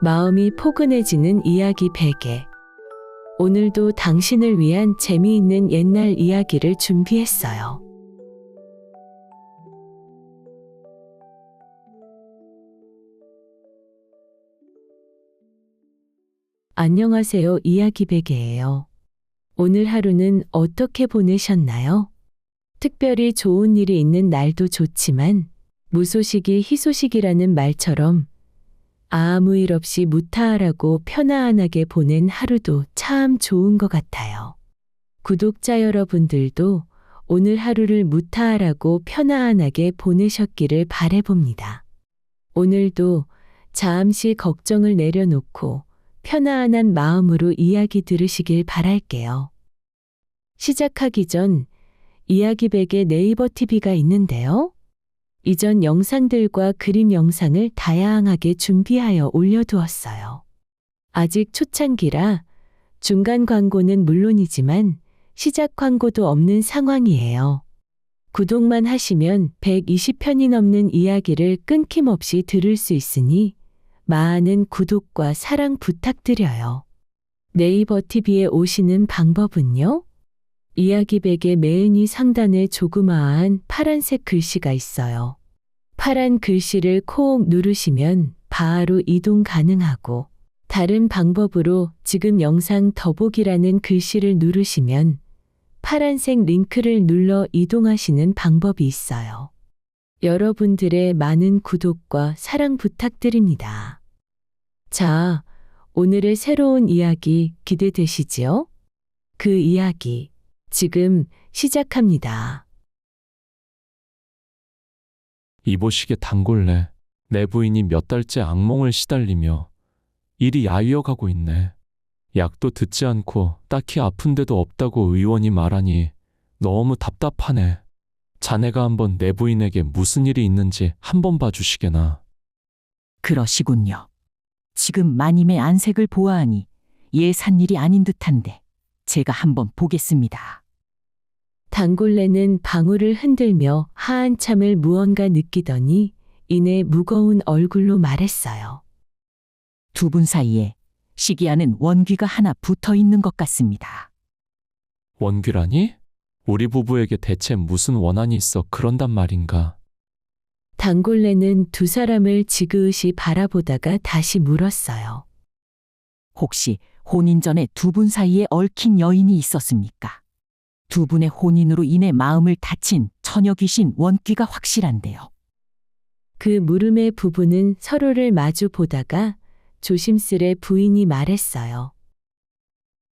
마음이 포근해지는 이야기 베개. 오늘도 당신을 위한 재미있는 옛날 이야기를 준비했어요. 안녕하세요. 이야기 베개예요. 오늘 하루는 어떻게 보내셨나요? 특별히 좋은 일이 있는 날도 좋지만 무소식이 희소식이라는 말처럼 아무 일 없이 무탈하고 편안하게 보낸 하루도 참 좋은 것 같아요. 구독자 여러분들도 오늘 하루를 무탈하고 편안하게 보내셨기를 바라봅니다. 오늘도 잠시 걱정을 내려놓고 편안한 마음으로 이야기 들으시길 바랄게요. 시작하기 전 이야기 베개 네이버 TV가 있는데요. 이전 영상들과 그림 영상을 다양하게 준비하여 올려두었어요. 아직 초창기라 중간 광고는 물론이지만 시작 광고도 없는 상황이에요. 구독만 하시면 120편이 넘는 이야기를 끊김없이 들을 수 있으니 많은 구독과 사랑 부탁드려요. 네이버 TV에 오시는 방법은요? 이야기 베개 메뉴 상단에 조그마한 파란색 글씨가 있어요. 파란 글씨를 콕 누르시면 바로 이동 가능하고, 다른 방법으로 지금 영상 더보기라는 글씨를 누르시면 파란색 링크를 눌러 이동하시는 방법이 있어요. 여러분들의 많은 구독과 사랑 부탁드립니다. 자, 오늘의 새로운 이야기 기대되시지요? 그 이야기 지금 시작합니다. 이보시게 단골네. 내 부인이 몇 달째 악몽을 시달리며 일이 야위어가고 있네. 약도 듣지 않고 딱히 아픈데도 없다고 의원이 말하니 너무 답답하네. 자네가 한번 내 부인에게 무슨 일이 있는지 한번 봐주시게나. 그러시군요. 지금 마님의 안색을 보아하니 예산 일이 아닌 듯한데 제가 한번 보겠습니다. 단골레는 방울을 흔들며 한참을 무언가 느끼더니 이내 무거운 얼굴로 말했어요. 두 분 사이에 시기하는 원귀가 하나 붙어 있는 것 같습니다. 원귀라니? 우리 부부에게 대체 무슨 원한이 있어 그런단 말인가? 단골레는 두 사람을 지그시 바라보다가 다시 물었어요. 혹시 혼인 전에 두 분 사이에 얽힌 여인이 있었습니까? 두 분의 혼인으로 인해 마음을 다친 처녀 귀신 원귀가 확실한데요. 그 물음에 부부는 서로를 마주 보다가 조심스레 부인이 말했어요.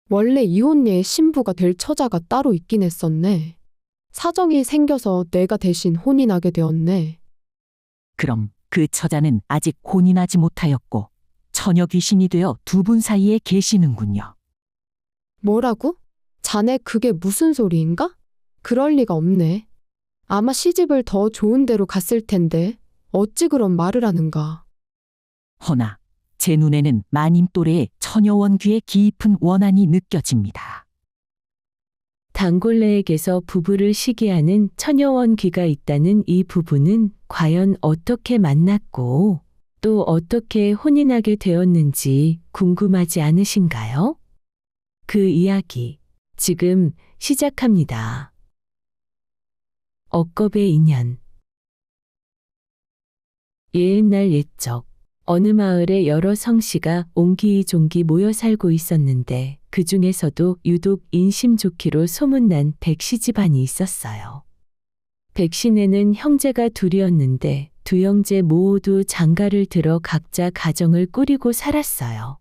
원래 이혼녀의 신부가 될 처자가 따로 있긴 했었네. 사정이 생겨서 내가 대신 혼인하게 되었네. 그럼 그 처자는 아직 혼인하지 못하였고 처녀 귀신이 되어 두 분 사이에 계시는군요. 뭐라고? 자네 그게 무슨 소리인가? 그럴 리가 없네. 아마 시집을 더 좋은 데로 갔을 텐데 어찌 그런 말을 하는가. 허나 제 눈에는 마님 또래의 처녀 원귀의 깊은 원한이 느껴집니다. 단골레에게서 부부를 시기하는 처녀 원귀가 있다는 이 부부는 과연 어떻게 만났고 또 어떻게 혼인하게 되었는지 궁금하지 않으신가요? 그 이야기 지금 시작합니다. 억겁의 인연. 옛날 옛적 어느 마을에 여러 성씨가 옹기종기 모여 살고 있었는데 그 중에서도 유독 인심 좋기로 소문난 백씨 집안이 있었어요. 백씨네는 형제가 둘이었는데 두 형제 모두 장가를 들어 각자 가정을 꾸리고 살았어요.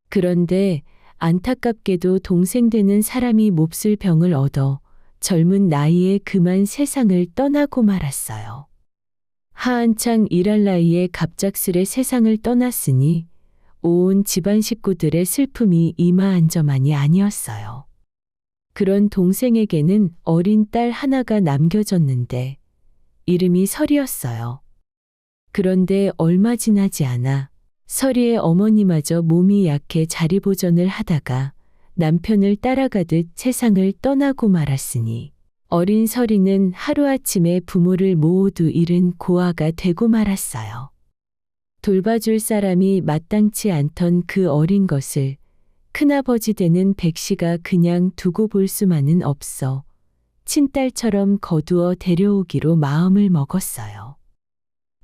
그런데 안타깝게도 동생 되는 사람이 몹쓸 병을 얻어 젊은 나이에 그만 세상을 떠나고 말았어요. 한창 일할 나이에 갑작스레 세상을 떠났으니 온 집안 식구들의 슬픔이 이마한저만이 아니었어요. 그런 동생에게는 어린 딸 하나가 남겨졌는데 이름이 설이었어요. 그런데 얼마 지나지 않아 설이의 어머니마저 몸이 약해 자리보전을 하다가 남편을 따라가듯 세상을 떠나고 말았으니 어린 서리는 하루아침에 부모를 모두 잃은 고아가 되고 말았어요. 돌봐줄 사람이 마땅치 않던 그 어린 것을 큰아버지 되는 백씨가 그냥 두고 볼 수만은 없어 친딸처럼 거두어 데려오기로 마음을 먹었어요.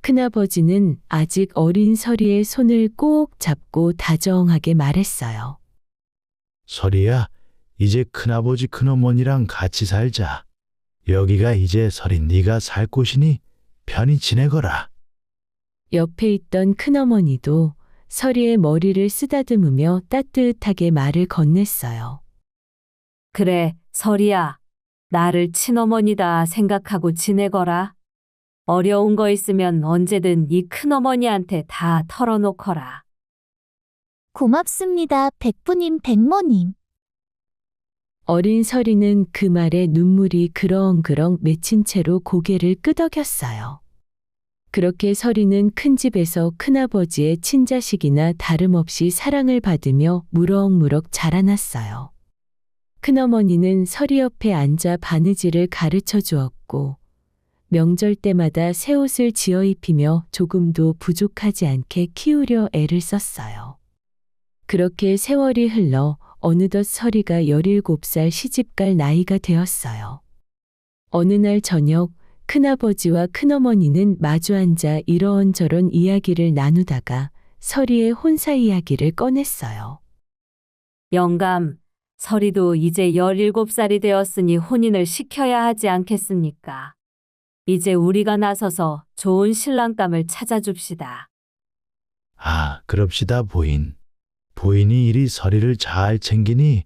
큰아버지는 아직 어린 서리의 손을 꼭 잡고 다정하게 말했어요. 서리야, 이제 큰아버지 큰어머니랑 같이 살자. 여기가 이제 서리 네가 살 곳이니 편히 지내거라. 옆에 있던 큰어머니도 서리의 머리를 쓰다듬으며 따뜻하게 말을 건넸어요. 그래, 서리야. 나를 친어머니다 생각하고 지내거라. 어려운 거 있으면 언제든 이 큰어머니한테 다 털어놓거라. 고맙습니다, 백부님, 백모님. 어린 서리는 그 말에 눈물이 그렁그렁 맺힌 채로 고개를 끄덕였어요. 그렇게 서리는 큰 집에서 큰아버지의 친자식이나 다름없이 사랑을 받으며 무럭무럭 자라났어요. 큰어머니는 서리 옆에 앉아 바느질을 가르쳐 주었고 명절 때마다 새 옷을 지어 입히며 조금도 부족하지 않게 키우려 애를 썼어요. 그렇게 세월이 흘러 어느덧 서리가 17살 시집갈 나이가 되었어요. 어느 날 저녁 큰아버지와 큰어머니는 마주 앉아 이런저런 이야기를 나누다가 서리의 혼사 이야기를 꺼냈어요. 영감, 서리도 이제 17살이 되었으니 혼인을 시켜야 하지 않겠습니까? 이제 우리가 나서서 좋은 신랑감을 찾아줍시다. 아, 그럽시다 부인. 부인이 이리 서리를 잘 챙기니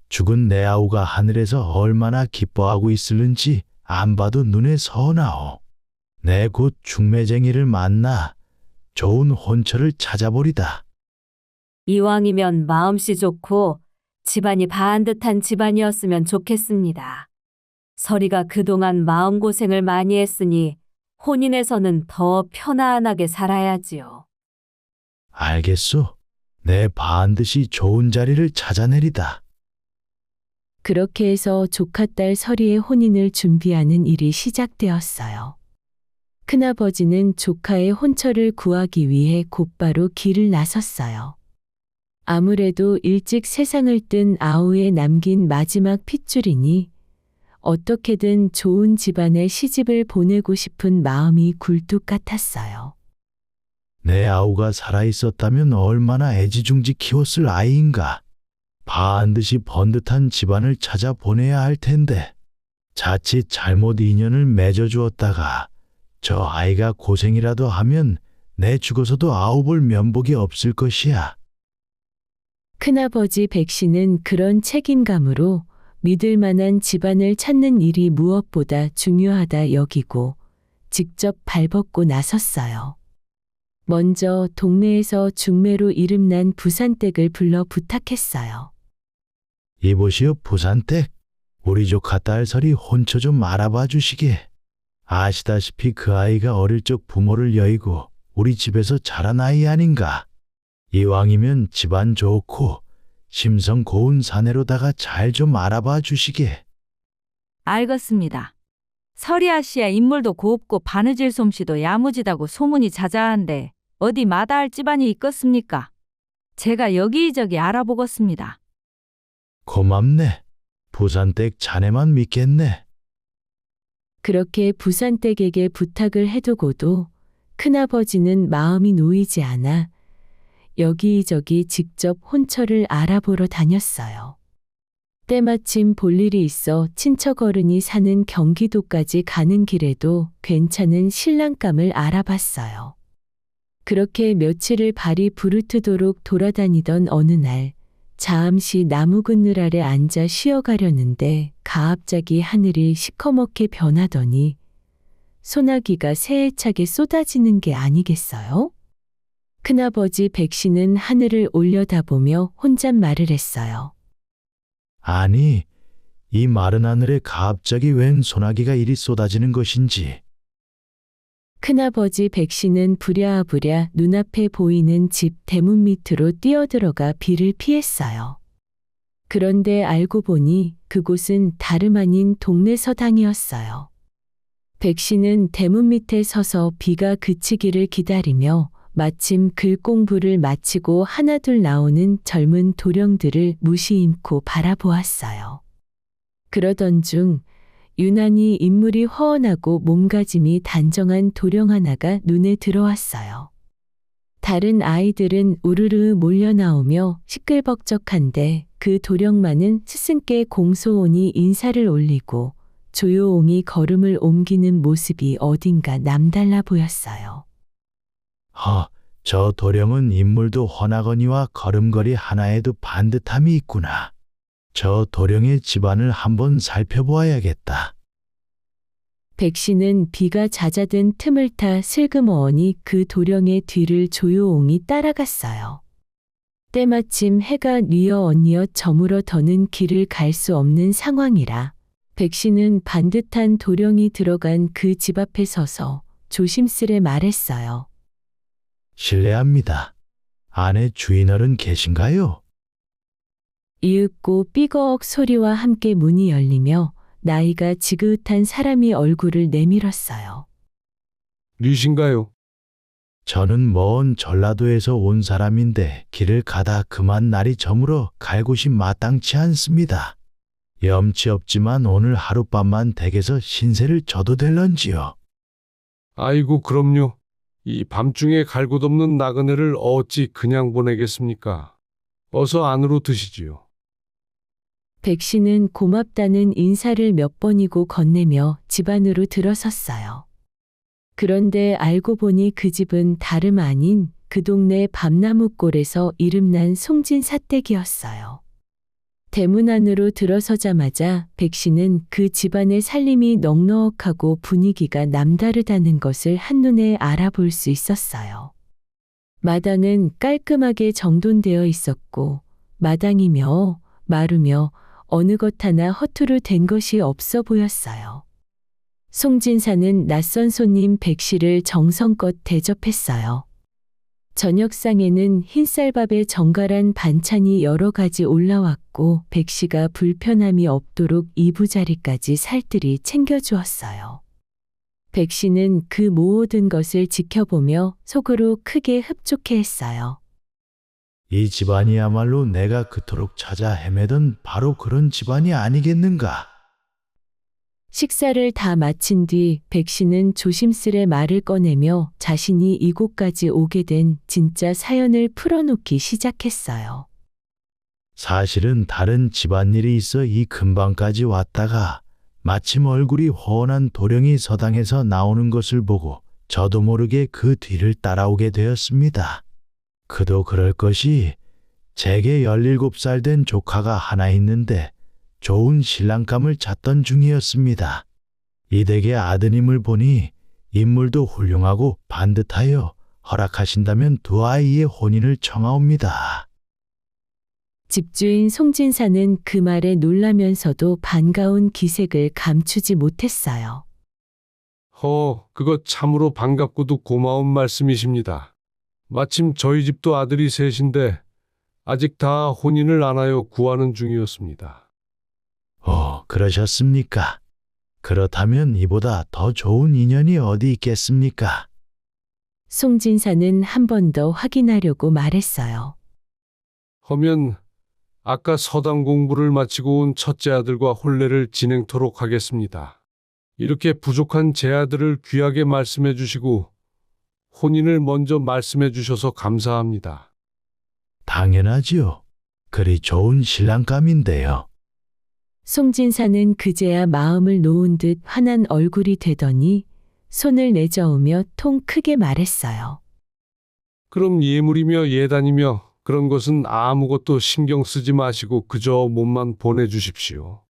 죽은 내 아우가 하늘에서 얼마나 기뻐하고 있을는지 안 봐도 눈에 선하오. 내 곧 중매쟁이를 만나 좋은 혼처를 찾아보리다. 이왕이면 마음씨 좋고 집안이 반듯한 집안이었으면 좋겠습니다. 서리가 그동안 마음고생을 많이 했으니 혼인에서는 더 편안하게 살아야지요. 알겠소. 내 반드시 좋은 자리를 찾아내리다. 그렇게 해서 조카딸 서리의 혼인을 준비하는 일이 시작되었어요. 큰아버지는 조카의 혼처를 구하기 위해 곧바로 길을 나섰어요. 아무래도 일찍 세상을 뜬 아우에 남긴 마지막 핏줄이니 어떻게든 좋은 집안에 시집을 보내고 싶은 마음이 굴뚝 같았어요. 내 아우가 살아있었다면 얼마나 애지중지 키웠을 아이인가. 반드시 번듯한 집안을 찾아 보내야 할 텐데 자칫 잘못 인연을 맺어주었다가 저 아이가 고생이라도 하면 내 죽어서도 아우 볼 면목이 없을 것이야. 큰아버지 백씨는 그런 책임감으로 믿을 만한 집안을 찾는 일이 무엇보다 중요하다 여기고 직접 발벗고 나섰어요. 먼저 동네에서 중매로 이름난 부산댁을 불러 부탁했어요. 이보시오 부산댁. 우리 조카 딸 설이 혼처 좀 알아봐 주시게. 아시다시피 그 아이가 어릴 적 부모를 여의고 우리 집에서 자란 아이 아닌가. 이왕이면 집안 좋고 심성 고운 사내로다가 잘 좀 알아봐 주시게. 알겠습니다. 서리아 씨의 인물도 곱고 바느질 솜씨도 야무지다고 소문이 자자한데 어디 마다할 집안이 있겠습니까? 제가 여기저기 알아보겠습니다. 고맙네. 부산댁 자네만 믿겠네. 그렇게 부산댁에게 부탁을 해두고도 큰아버지는 마음이 놓이지 않아 여기저기 직접 혼처를 알아보러 다녔어요. 때마침 볼 일이 있어 친척 어른이 사는 경기도까지 가는 길에도 괜찮은 신랑감을 알아봤어요. 그렇게 며칠을 발이 부르트도록 돌아다니던 어느 날 잠시 나무 그늘 아래 앉아 쉬어가려는데 갑자기 하늘이 시커멓게 변하더니 소나기가 세차게 쏟아지는 게 아니겠어요? 큰아버지 백씨는 하늘을 올려다보며 혼잣말을 했어요. 아니, 이 마른 하늘에 갑자기 웬 소나기가 이리 쏟아지는 것인지. 큰아버지 백씨는 부랴부랴 눈앞에 보이는 집 대문 밑으로 뛰어들어가 비를 피했어요. 그런데 알고 보니 그곳은 다름 아닌 동네 서당이었어요. 백 씨는 대문 밑에 서서 비가 그치기를 기다리며 마침 글 공부를 마치고 하나둘 나오는 젊은 도령들을 무시임고 바라보았어요. 그러던 중 유난히 인물이 허언하고 몸가짐이 단정한 도령 하나가 눈에 들어왔어요. 다른 아이들은 우르르 몰려 나오며 시끌벅적한데 그 도령만은 스승께 공소온이 인사를 올리고 조용히 걸음을 옮기는 모습이 어딘가 남달라 보였어요. 저 도령은 인물도 훤하거니와 걸음걸이 하나에도 반듯함이 있구나. 저 도령의 집안을 한번 살펴보아야겠다. 백 씨는 비가 잦아든 틈을 타 슬그머니 그 도령의 뒤를 조용히 따라갔어요. 때마침 해가 뉘어언니어 저물어 더는 길을 갈 수 없는 상황이라 백 씨는 반듯한 도령이 들어간 그 집 앞에 서서 조심스레 말했어요. 실례합니다. 안에 주인어른 계신가요? 이윽고 삐거억 소리와 함께 문이 열리며 나이가 지긋한 사람이 얼굴을 내밀었어요. 누신가요? 저는 먼 전라도에서 온 사람인데 길을 가다 그만 날이 저물어 갈 곳이 마땅치 않습니다. 염치 없지만 오늘 하룻밤만 댁에서 신세를 져도 될런지요. 아이고 그럼요. 이 밤중에 갈 곳 없는 나그네를 어찌 그냥 보내겠습니까? 어서 안으로 드시지요. 백 씨는 고맙다는 인사를 몇 번이고 건네며 집 안으로 들어섰어요. 그런데 알고 보니 그 집은 다름 아닌 그 동네 밤나무골에서 이름난 송진 사댁이었어요. 대문 안으로 들어서자마자 백 씨는 그 집안의 살림이 넉넉하고 분위기가 남다르다는 것을 한눈에 알아볼 수 있었어요. 마당은 깔끔하게 정돈되어 있었고 마당이며 마루며 어느 것 하나 허투루 된 것이 없어 보였어요. 송진사는 낯선 손님 백 씨를 정성껏 대접했어요. 저녁상에는 흰쌀밥에 정갈한 반찬이 여러 가지 올라왔고 백 씨가 불편함이 없도록 이부자리까지 살뜰히 챙겨주었어요. 백 씨는 그 모든 것을 지켜보며 속으로 크게 흡족해했어요. 이 집안이야말로 내가 그토록 찾아 헤매던 바로 그런 집안이 아니겠는가? 식사를 다 마친 뒤 백 씨는 조심스레 말을 꺼내며 자신이 이곳까지 오게 된 진짜 사연을 풀어놓기 시작했어요. 사실은 다른 집안일이 있어 이 근방까지 왔다가 마침 얼굴이 훤한 도령이 서당에서 나오는 것을 보고 저도 모르게 그 뒤를 따라오게 되었습니다. 그도 그럴 것이 제게 17살 된 조카가 하나 있는데 좋은 신랑감을 찾던 중이었습니다. 이 댁의 아드님을 보니 인물도 훌륭하고 반듯하여 허락하신다면 두 아이의 혼인을 청하옵니다. 집주인 송진사는 그 말에 놀라면서도 반가운 기색을 감추지 못했어요. 그거 참으로 반갑고도 고마운 말씀이십니다. 마침 저희 집도 아들이 셋인데 아직 다 혼인을 안 하여 구하는 중이었습니다. 그러셨습니까? 그렇다면 이보다 더 좋은 인연이 어디 있겠습니까? 송진사는 한 번 더 확인하려고 말했어요. 허면 아까 서당 공부를 마치고 온 첫째 아들과 혼례를 진행토록 하겠습니다. 이렇게 부족한 제 아들을 귀하게 말씀해 주시고 혼인을 먼저 말씀해 주셔서 감사합니다. 당연하지요. 그리 좋은 신랑감인데요. 송진사는 그제야 마음을 놓은 듯 환한 얼굴이 되더니 손을 내저으며 통 크게 말했어요. 그럼 예물이며 예단이며 그런 것은 아무것도 신경 쓰지 마시고 그저 몸만 보내주십시오.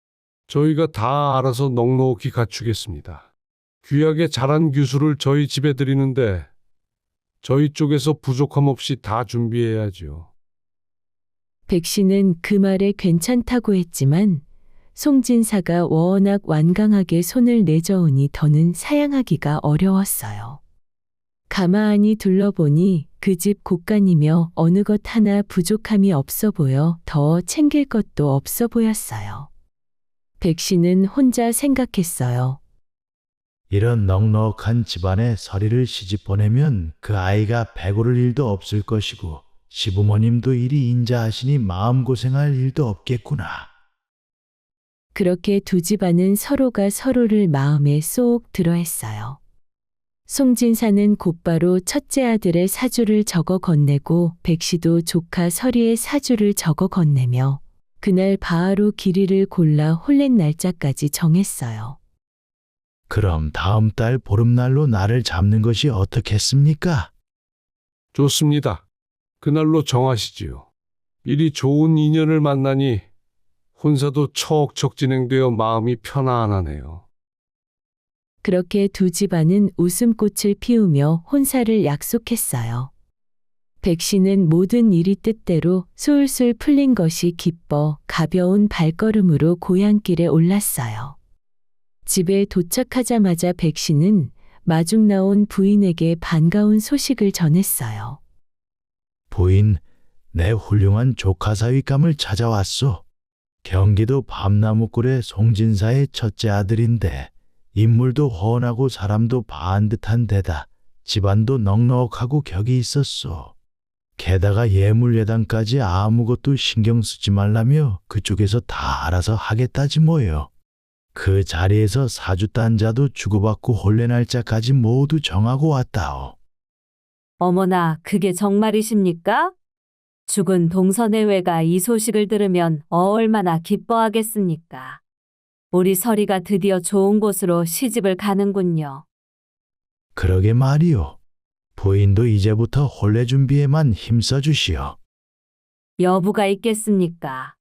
저희가 다 알아서 넉넉히 갖추겠습니다. 귀하게 자란 규수를 저희 집에 드리는데 저희 쪽에서 부족함 없이 다 준비해야지요. 백 씨는 그 말에 괜찮다고 했지만 송진사가 워낙 완강하게 손을 내저으니 더는 사양하기가 어려웠어요. 가만히 둘러보니 그 집 곳간이며 어느 것 하나 부족함이 없어 보여 더 챙길 것도 없어 보였어요. 백씨는 혼자 생각했어요. 이런 넉넉한 집안에 서리를 시집 보내면 그 아이가 배고를 일도 없을 것이고 시부모님도 일이 인자하시니 마음고생할 일도 없겠구나. 그렇게 두 집안은 서로가 서로를 마음에 쏙 들어했어요. 송진사는 곧바로 첫째 아들의 사주를 적어 건네고 백씨도 조카 서리의 사주를 적어 건네며 그날 바하로 길이를 골라 홀렛 날짜까지 정했어요. 그럼 다음 달 보름날로 날을 잡는 것이 어떻겠습니까? 좋습니다. 그날로 정하시지요. 일이 좋은 인연을 만나니 혼사도 척척 진행되어 마음이 편안하네요. 그렇게 두 집안은 웃음꽃을 피우며 혼사를 약속했어요. 백씨는 모든 일이 뜻대로 술술 풀린 것이 기뻐 가벼운 발걸음으로 고향길에 올랐어요. 집에 도착하자마자 백씨는 마중 나온 부인에게 반가운 소식을 전했어요. 부인, 내 훌륭한 조카 사위감을 찾아왔소. 경기도 밤나무골의 송진사의 첫째 아들인데 인물도 훤하고 사람도 반듯한 데다 집안도 넉넉하고 격이 있었소. 게다가 예물예단까지 아무것도 신경 쓰지 말라며 그쪽에서 다 알아서 하겠다지 뭐요. 그 자리에서 사주단자도 주고받고 혼례 날짜까지 모두 정하고 왔다오. 어머나, 그게 정말이십니까? 죽은 동서내외가 이 소식을 들으면 얼마나 기뻐하겠습니까? 우리 서리가 드디어 좋은 곳으로 시집을 가는군요. 그러게 말이오. 부인도 이제부터 혼례 준비에만 힘써 주시오. 여부가 있겠습니까?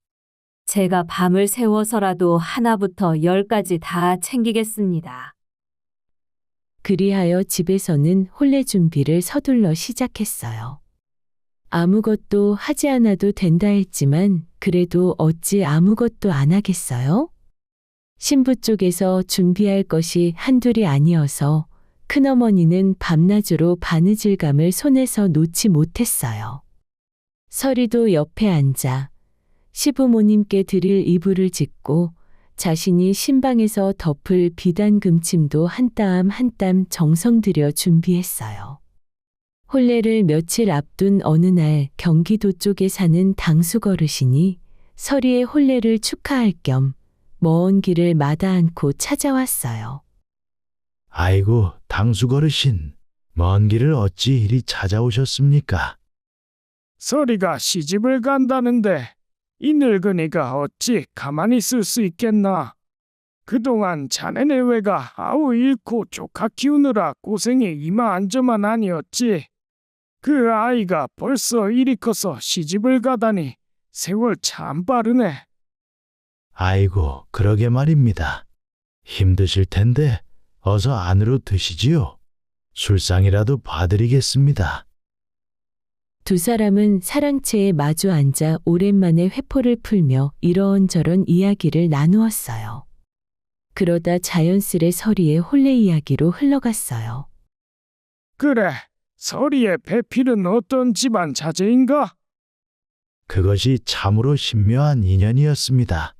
제가 밤을 새워서라도 하나부터 열까지 다 챙기겠습니다. 그리하여 집에서는 혼례 준비를 서둘러 시작했어요. 아무것도 하지 않아도 된다 했지만 그래도 어찌 아무것도 안 하겠어요? 신부 쪽에서 준비할 것이 한둘이 아니어서 큰어머니는 밤낮으로 바느질감을 손에서 놓지 못했어요. 서리도 옆에 앉아 시부모님께 드릴 이불을 짓고 자신이 신방에서 덮을 비단 금침도 한 땀 한 땀 정성 들여 준비했어요. 혼례를 며칠 앞둔 어느 날 경기도 쪽에 사는 당숙 어르신이 서리의 혼례를 축하할 겸 먼 길을 마다 않고 찾아왔어요. 아이고, 당숙 어르신, 먼 길을 어찌 이리 찾아오셨습니까? 서리가 시집을 간다는데 이 늙은이가 어찌 가만히 있을 수 있겠나? 그동안 자네 내외가 아우 잃고 조카 키우느라 고생이 이마안저만 아니었지. 그 아이가 벌써 이리 커서 시집을 가다니 세월 참 빠르네. 아이고, 그러게 말입니다. 힘드실 텐데 어서 안으로 드시지요. 술상이라도 봐드리겠습니다. 두 사람은 사랑채에 마주 앉아 오랜만에 회포를 풀며 이런저런 이야기를 나누었어요. 그러다 자연스레 서리의 혼례 이야기로 흘러갔어요. 그래, 서리의 배필은 어떤 집안 자제인가? 그것이 참으로 신묘한 인연이었습니다.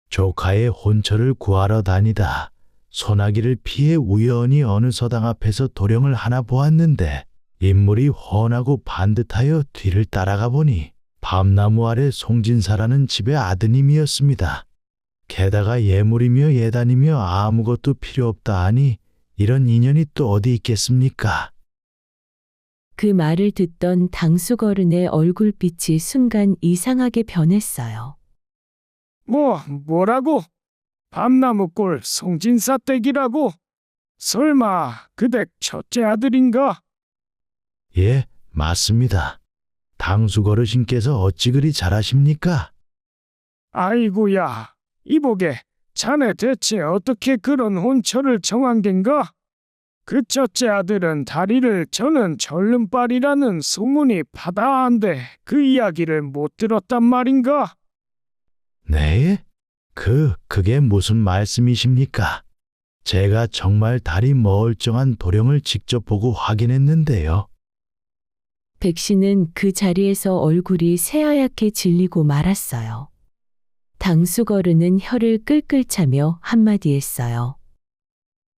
조카의 혼처를 구하러 다니다 소나기를 피해 우연히 어느 서당 앞에서 도령을 하나 보았는데 인물이 훤하고 반듯하여 뒤를 따라가 보니 밤나무 아래 송진사라는 집의 아드님이었습니다. 게다가 예물이며 예단이며 아무것도 필요 없다 하니 이런 인연이 또 어디 있겠습니까? 그 말을 듣던 당숙 어른의 얼굴빛이 순간 이상하게 변했어요. 뭐라고? 밤나무골 송진사 댁이라고? 설마 그댁 첫째 아들인가? 예, 맞습니다. 당숙 어르신께서 어찌 그리 잘하십니까? 아이고야, 이보게, 자네 대체 어떻게 그런 혼처를 정한 겐가? 그 첫째 아들은 다리를 저는 절름발이라는 소문이 바다한데 그 이야기를 못 들었단 말인가? 네? 그게 무슨 말씀이십니까? 제가 정말 다리 멀쩡한 도령을 직접 보고 확인했는데요. 백 씨는 그 자리에서 얼굴이 새하얗게 질리고 말았어요. 당수거르는 혀를 끌끌 차며 한마디 했어요.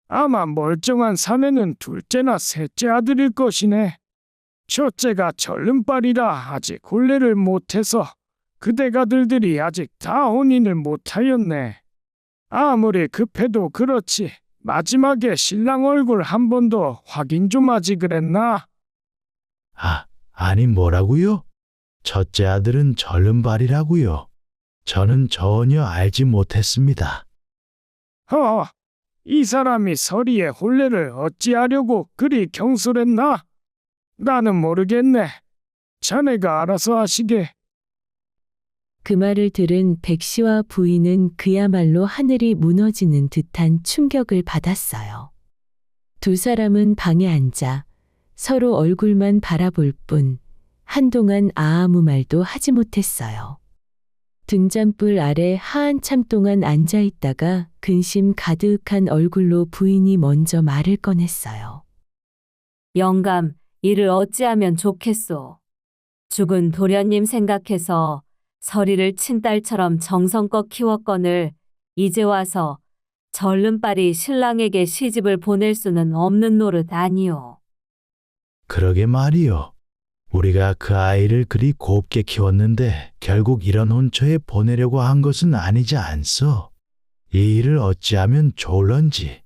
아마 멀쩡한 사내는 둘째나 셋째 아들일 것이네. 첫째가 절름발이라 아직 혼례를 못해서 그대가들들이 아직 다 혼인을 못하였네. 아무리 급해도 그렇지 마지막에 신랑 얼굴 한 번 더 확인 좀 하지 그랬나? 아니 뭐라고요? 첫째 아들은 절름발이라고요. 저는 전혀 알지 못했습니다. 이 사람이 서리의 혼례를 어찌하려고 그리 경솔했나? 나는 모르겠네. 자네가 알아서 하시게. 그 말을 들은 백 씨와 부인은 그야말로 하늘이 무너지는 듯한 충격을 받았어요. 두 사람은 방에 앉아 서로 얼굴만 바라볼 뿐 한동안 아무 말도 하지 못했어요. 등잔불 아래 한참 동안 앉아 있다가 근심 가득한 얼굴로 부인이 먼저 말을 꺼냈어요. 영감, 이를 어찌하면 좋겠소. 죽은 도련님 생각해서 서리를 친딸처럼 정성껏 키웠거늘 이제 와서 절름발이 신랑에게 시집을 보낼 수는 없는 노릇 아니오. 그러게 말이요. 우리가 그 아이를 그리 곱게 키웠는데 결국 이런 혼처에 보내려고 한 것은 아니지 않소. 이 일을 어찌하면 좋을런지.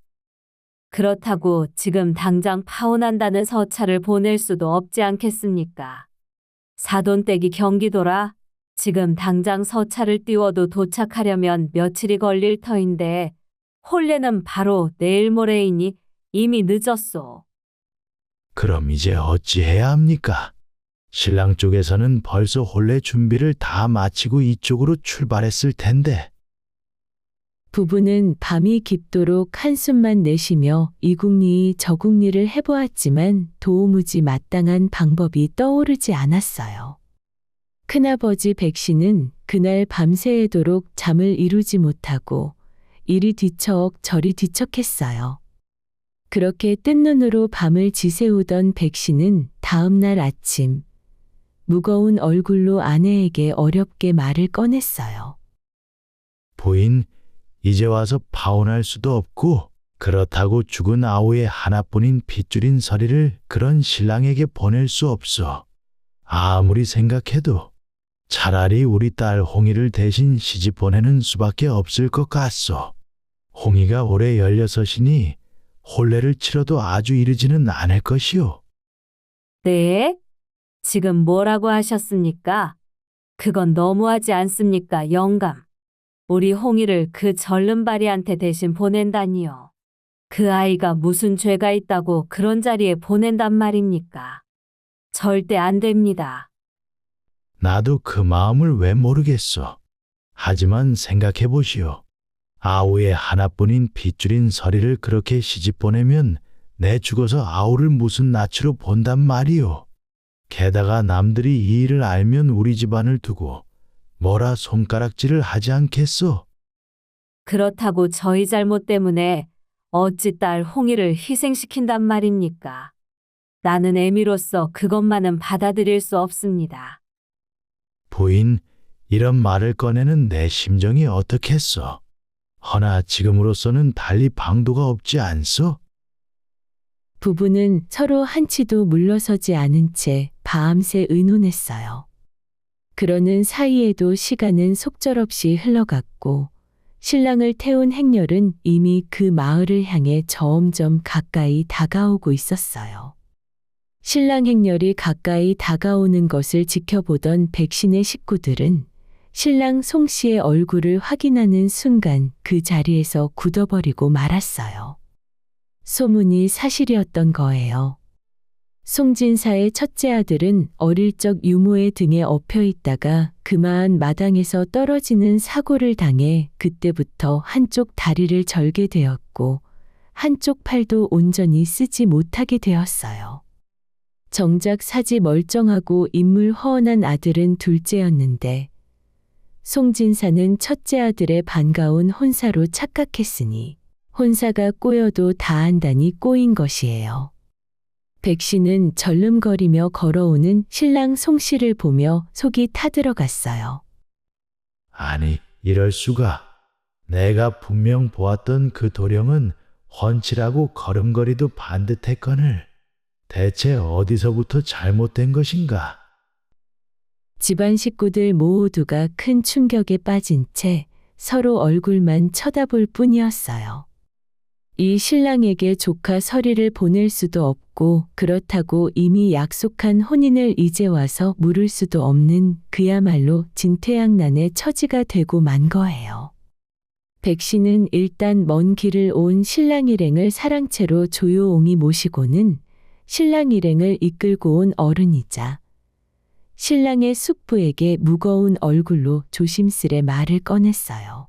그렇다고 지금 당장 파혼한다는 서찰을 보낼 수도 없지 않겠습니까? 사돈댁이 경기도라 지금 당장 서찰을 띄워도 도착하려면 며칠이 걸릴 터인데 혼례는 바로 내일 모레이니 이미 늦었소. 그럼 이제 어찌해야 합니까? 신랑 쪽에서는 벌써 혼례 준비를 다 마치고 이쪽으로 출발했을 텐데. 부부는 밤이 깊도록 한숨만 내쉬며 이국리 저국리를 해보았지만 도무지 마땅한 방법이 떠오르지 않았어요. 큰아버지 백 씨는 그날 밤새도록 잠을 이루지 못하고 이리 뒤척 저리 뒤척했어요. 그렇게 뜬 눈으로 밤을 지새우던 백 씨는 다음 날 아침 무거운 얼굴로 아내에게 어렵게 말을 꺼냈어요. 부인, 이제 와서 파혼할 수도 없고 그렇다고 죽은 아우의 하나뿐인 핏줄인 서리를 그런 신랑에게 보낼 수 없어. 아무리 생각해도 차라리 우리 딸 홍이를 대신 시집 보내는 수밖에 없을 것 같소. 홍이가 올해 16이니 혼례를 치러도 아주 이르지는 않을 것이오. 네? 지금 뭐라고 하셨습니까? 그건 너무하지 않습니까, 영감? 우리 홍이를 그 절름발이한테 대신 보낸다니요. 그 아이가 무슨 죄가 있다고 그런 자리에 보낸단 말입니까? 절대 안 됩니다. 나도 그 마음을 왜 모르겠소. 하지만 생각해 보시오. 아우의 하나뿐인 핏줄인 서리를 그렇게 시집 보내면 내 죽어서 아우를 무슨 낯으로 본단 말이오. 게다가 남들이 이 일을 알면 우리 집안을 두고 뭐라 손가락질을 하지 않겠소? 그렇다고 저희 잘못 때문에 어찌 딸 홍이를 희생시킨단 말입니까? 나는 애미로서 그것만은 받아들일 수 없습니다. 부인, 이런 말을 꺼내는 내 심정이 어떻겠소? 허나 지금으로서는 달리 방도가 없지 않소? 부부는 서로 한치도 물러서지 않은 채 밤새 의논했어요. 그러는 사이에도 시간은 속절없이 흘러갔고 신랑을 태운 행렬은 이미 그 마을을 향해 점점 가까이 다가오고 있었어요. 신랑 행렬이 가까이 다가오는 것을 지켜보던 백신의 식구들은 신랑 송 씨의 얼굴을 확인하는 순간 그 자리에서 굳어버리고 말았어요. 소문이 사실이었던 거예요. 송진사의 첫째 아들은 어릴 적 유모의 등에 엎여 있다가 그마한 마당에서 떨어지는 사고를 당해 그때부터 한쪽 다리를 절게 되었고 한쪽 팔도 온전히 쓰지 못하게 되었어요. 정작 사지 멀쩡하고 인물 허언한 아들은 둘째였는데 송진사는 첫째 아들의 반가운 혼사로 착각했으니 혼사가 꼬여도 다 안다니 꼬인 것이에요. 백 씨는 절름거리며 걸어오는 신랑 송 씨를 보며 속이 타들어갔어요. 아니, 이럴 수가. 내가 분명 보았던 그 도령은 훤칠하고 걸음걸이도 반듯했거늘. 대체 어디서부터 잘못된 것인가? 집안 식구들 모두가 큰 충격에 빠진 채 서로 얼굴만 쳐다볼 뿐이었어요. 이 신랑에게 조카 서리를 보낼 수도 없고 그렇다고 이미 약속한 혼인을 이제 와서 물을 수도 없는 그야말로 진퇴양난의 처지가 되고 만 거예요. 백 씨는 일단 먼 길을 온 신랑 일행을 사랑채로 조용히 모시고는 신랑 일행을 이끌고 온 어른이자 신랑의 숙부에게 무거운 얼굴로 조심스레 말을 꺼냈어요.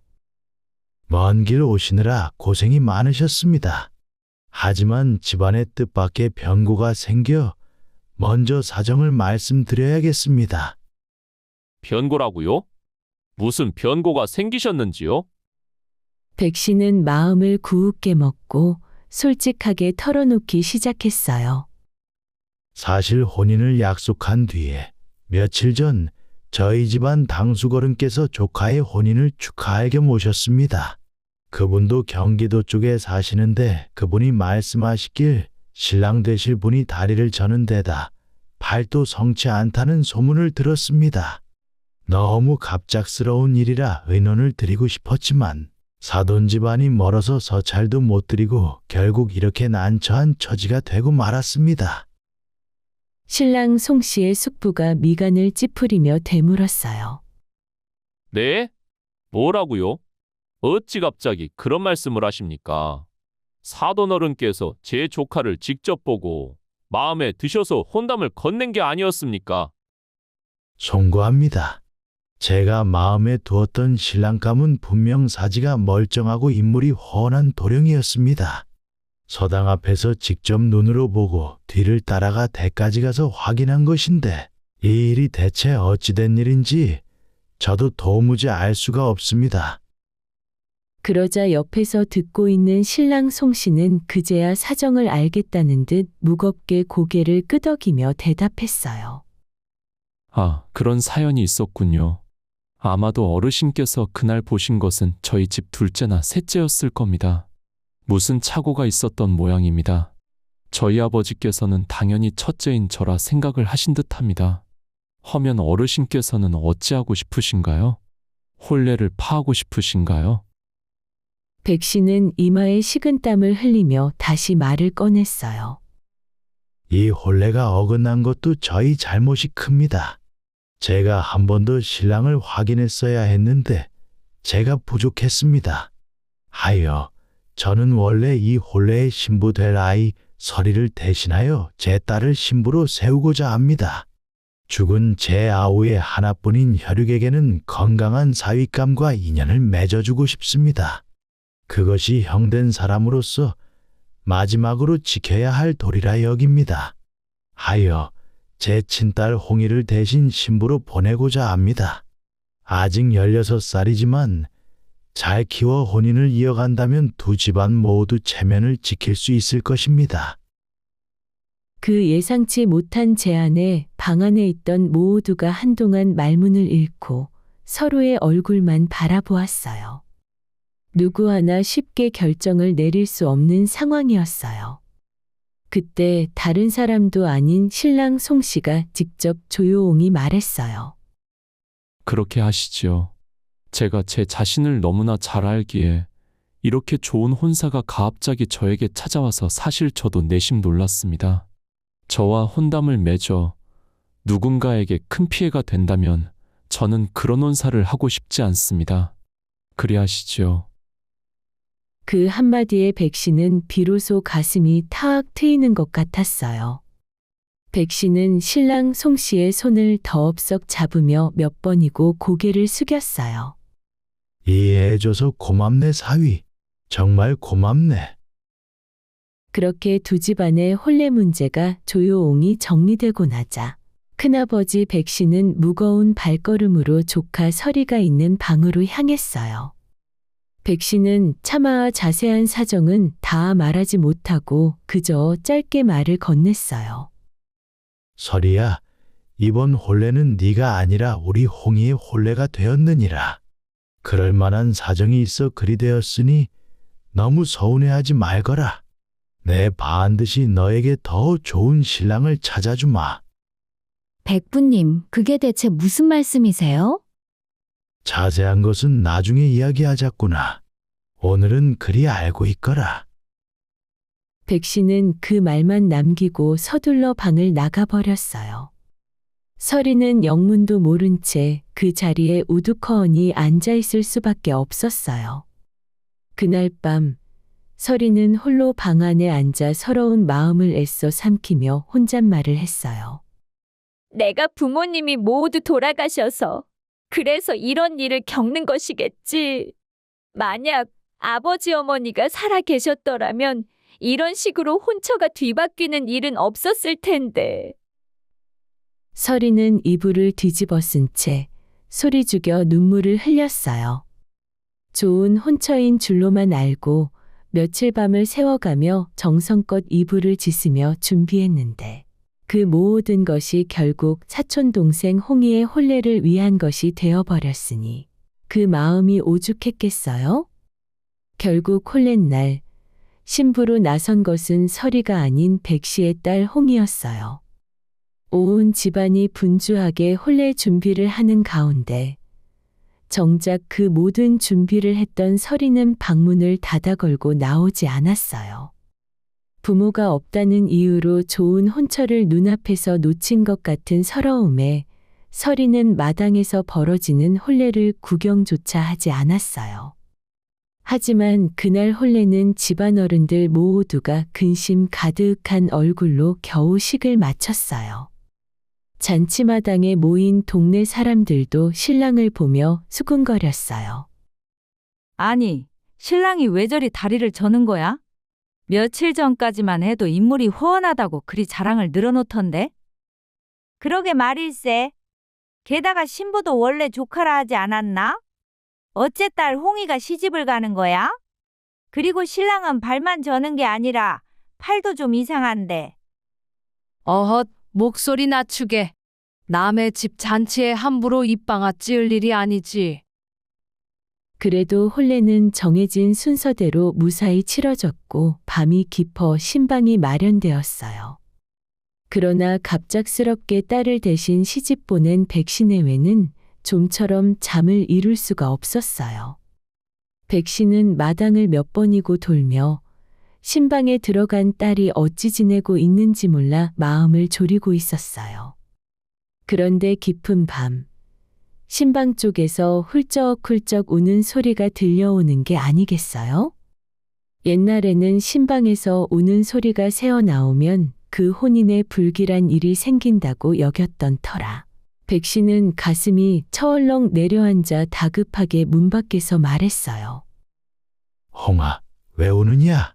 먼 길 오시느라 고생이 많으셨습니다. 하지만 집안의 뜻밖의 변고가 생겨 먼저 사정을 말씀드려야겠습니다. 변고라고요? 무슨 변고가 생기셨는지요? 백 씨는 마음을 굳게 먹고 솔직하게 털어놓기 시작했어요. 사실 혼인을 약속한 뒤에 며칠 전 저희 집안 당수거른께서 조카의 혼인을 축하할 겸 오셨습니다. 그분도 경기도 쪽에 사시는데 그분이 말씀하시길 신랑 되실 분이 다리를 저는 데다 발도 성치 않다는 소문을 들었습니다. 너무 갑작스러운 일이라 의논을 드리고 싶었지만 사돈 집안이 멀어서 서찰도 못 드리고 결국 이렇게 난처한 처지가 되고 말았습니다. 신랑 송 씨의 숙부가 미간을 찌푸리며 되물었어요. 네? 뭐라고요? 어찌 갑자기 그런 말씀을 하십니까? 사돈 어른께서 제 조카를 직접 보고 마음에 드셔서 혼담을 건넨 게 아니었습니까? 송구합니다. 제가 마음에 두었던 신랑감은 분명 사지가 멀쩡하고 인물이 훤한 도령이었습니다. 서당 앞에서 직접 눈으로 보고 뒤를 따라가 대까지 가서 확인한 것인데 이 일이 대체 어찌된 일인지 저도 도무지 알 수가 없습니다. 그러자 옆에서 듣고 있는 신랑 송 씨는 그제야 사정을 알겠다는 듯 무겁게 고개를 끄덕이며 대답했어요. 아, 그런 사연이 있었군요. 아마도 어르신께서 그날 보신 것은 저희 집 둘째나 셋째였을 겁니다. 무슨 착오가 있었던 모양입니다. 저희 아버지께서는 당연히 첫째인 저라 생각을 하신 듯합니다. 허면 어르신께서는 어찌하고 싶으신가요? 혼례를 파하고 싶으신가요? 백 씨는 이마에 식은땀을 흘리며 다시 말을 꺼냈어요. 이 혼례가 어긋난 것도 저희 잘못이 큽니다. 제가 한 번 더 신랑을 확인했어야 했는데 제가 부족했습니다. 하여 저는 원래 이 혼례의 신부 될 아이 서리를 대신하여 제 딸을 신부로 세우고자 합니다. 죽은 제 아우의 하나뿐인 혈육에게는 건강한 사윗감과 인연을 맺어주고 싶습니다. 그것이 형된 사람으로서 마지막으로 지켜야 할 도리라 여깁니다. 하여 제 친딸 홍이를 대신 신부로 보내고자 합니다. 아직 16살이지만 잘 키워 혼인을 이어간다면 두 집안 모두 체면을 지킬 수 있을 것입니다. 그 예상치 못한 제안에 방 안에 있던 모두가 한동안 말문을 잃고 서로의 얼굴만 바라보았어요. 누구 하나 쉽게 결정을 내릴 수 없는 상황이었어요. 그때 다른 사람도 아닌 신랑 송 씨가 직접 조용히 말했어요. 그렇게 하시지요. 제가 제 자신을 너무나 잘 알기에 이렇게 좋은 혼사가 갑자기 저에게 찾아와서 사실 저도 내심 놀랐습니다. 저와 혼담을 맺어 누군가에게 큰 피해가 된다면 저는 그런 혼사를 하고 싶지 않습니다. 그리 하시지요. 그 한마디에 백 씨는 비로소 가슴이 탁 트이는 것 같았어요. 백 씨는 신랑 송 씨의 손을 더없석 잡으며 몇 번이고 고개를 숙였어요. 이해해줘서 고맙네 사위. 정말 고맙네. 그렇게 두 집안의 혼례 문제가 조용히 정리되고 나자 큰아버지 백 씨는 무거운 발걸음으로 조카 서리가 있는 방으로 향했어요. 백씨는 차마 자세한 사정은 다 말하지 못하고 그저 짧게 말을 건넸어요. 설이야, 이번 혼례는 네가 아니라 우리 홍이의 혼례가 되었느니라. 그럴 만한 사정이 있어 그리 되었으니 너무 서운해하지 말거라. 내 반드시 너에게 더 좋은 신랑을 찾아주마. 백부님, 그게 대체 무슨 말씀이세요? 자세한 것은 나중에 이야기하자꾸나. 오늘은 그리 알고 있거라. 백씨는 그 말만 남기고 서둘러 방을 나가버렸어요. 설이는 영문도 모른 채 그 자리에 우두커니 앉아있을 수밖에 없었어요. 그날 밤 설이는 홀로 방 안에 앉아 서러운 마음을 애써 삼키며 혼잣말을 했어요. 내가 부모님이 모두 돌아가셔서 그래서 이런 일을 겪는 것이겠지. 만약 아버지 어머니가 살아 계셨더라면 이런 식으로 혼처가 뒤바뀌는 일은 없었을 텐데. 설이는 이불을 뒤집어 쓴 채 소리 죽여 눈물을 흘렸어요. 좋은 혼처인 줄로만 알고 며칠 밤을 새워가며 정성껏 이불을 짓으며 준비했는데 그 모든 것이 결국 사촌 동생 홍이의 혼례를 위한 것이 되어버렸으니 그 마음이 오죽했겠어요? 결국 혼례날 신부로 나선 것은 설이가 아닌 백씨의 딸 홍이었어요. 온 집안이 분주하게 혼례 준비를 하는 가운데 정작 그 모든 준비를 했던 설이는 방문을 닫아 걸고 나오지 않았어요. 부모가 없다는 이유로 좋은 혼처를 눈앞에서 놓친 것 같은 서러움에 설이는 마당에서 벌어지는 혼례를 구경조차 하지 않았어요. 하지만 그날 혼례는 집안 어른들 모두가 근심 가득한 얼굴로 겨우 식을 마쳤어요. 잔치마당에 모인 동네 사람들도 신랑을 보며 수군거렸어요. 아니, 신랑이 왜 저리 다리를 저는 거야? 며칠 전까지만 해도 인물이 훤하다고 그리 자랑을 늘어놓던데? 그러게 말일세. 게다가 신부도 원래 조카라 하지 않았나? 어째 딸 홍이가 시집을 가는 거야? 그리고 신랑은 발만 저는 게 아니라 팔도 좀 이상한데. 어헛, 목소리 낮추게. 남의 집 잔치에 함부로 입방아 찌을 일이 아니지. 그래도 혼례는 정해진 순서대로 무사히 치러졌고 밤이 깊어 신방이 마련되었어요. 그러나 갑작스럽게 딸을 대신 시집 보낸 백씨 내외는 좀처럼 잠을 이룰 수가 없었어요. 백씨는 마당을 몇 번이고 돌며 신방에 들어간 딸이 어찌 지내고 있는지 몰라 마음을 졸이고 있었어요. 그런데 깊은 밤, 신방 쪽에서 훌쩍훌쩍 우는 소리가 들려오는 게 아니겠어요? 옛날에는 신방에서 우는 소리가 새어나오면 그 혼인에 불길한 일이 생긴다고 여겼던 터라. 백씨는 가슴이 처얼렁 내려앉아 다급하게 문 밖에서 말했어요. 홍아, 왜 우느냐?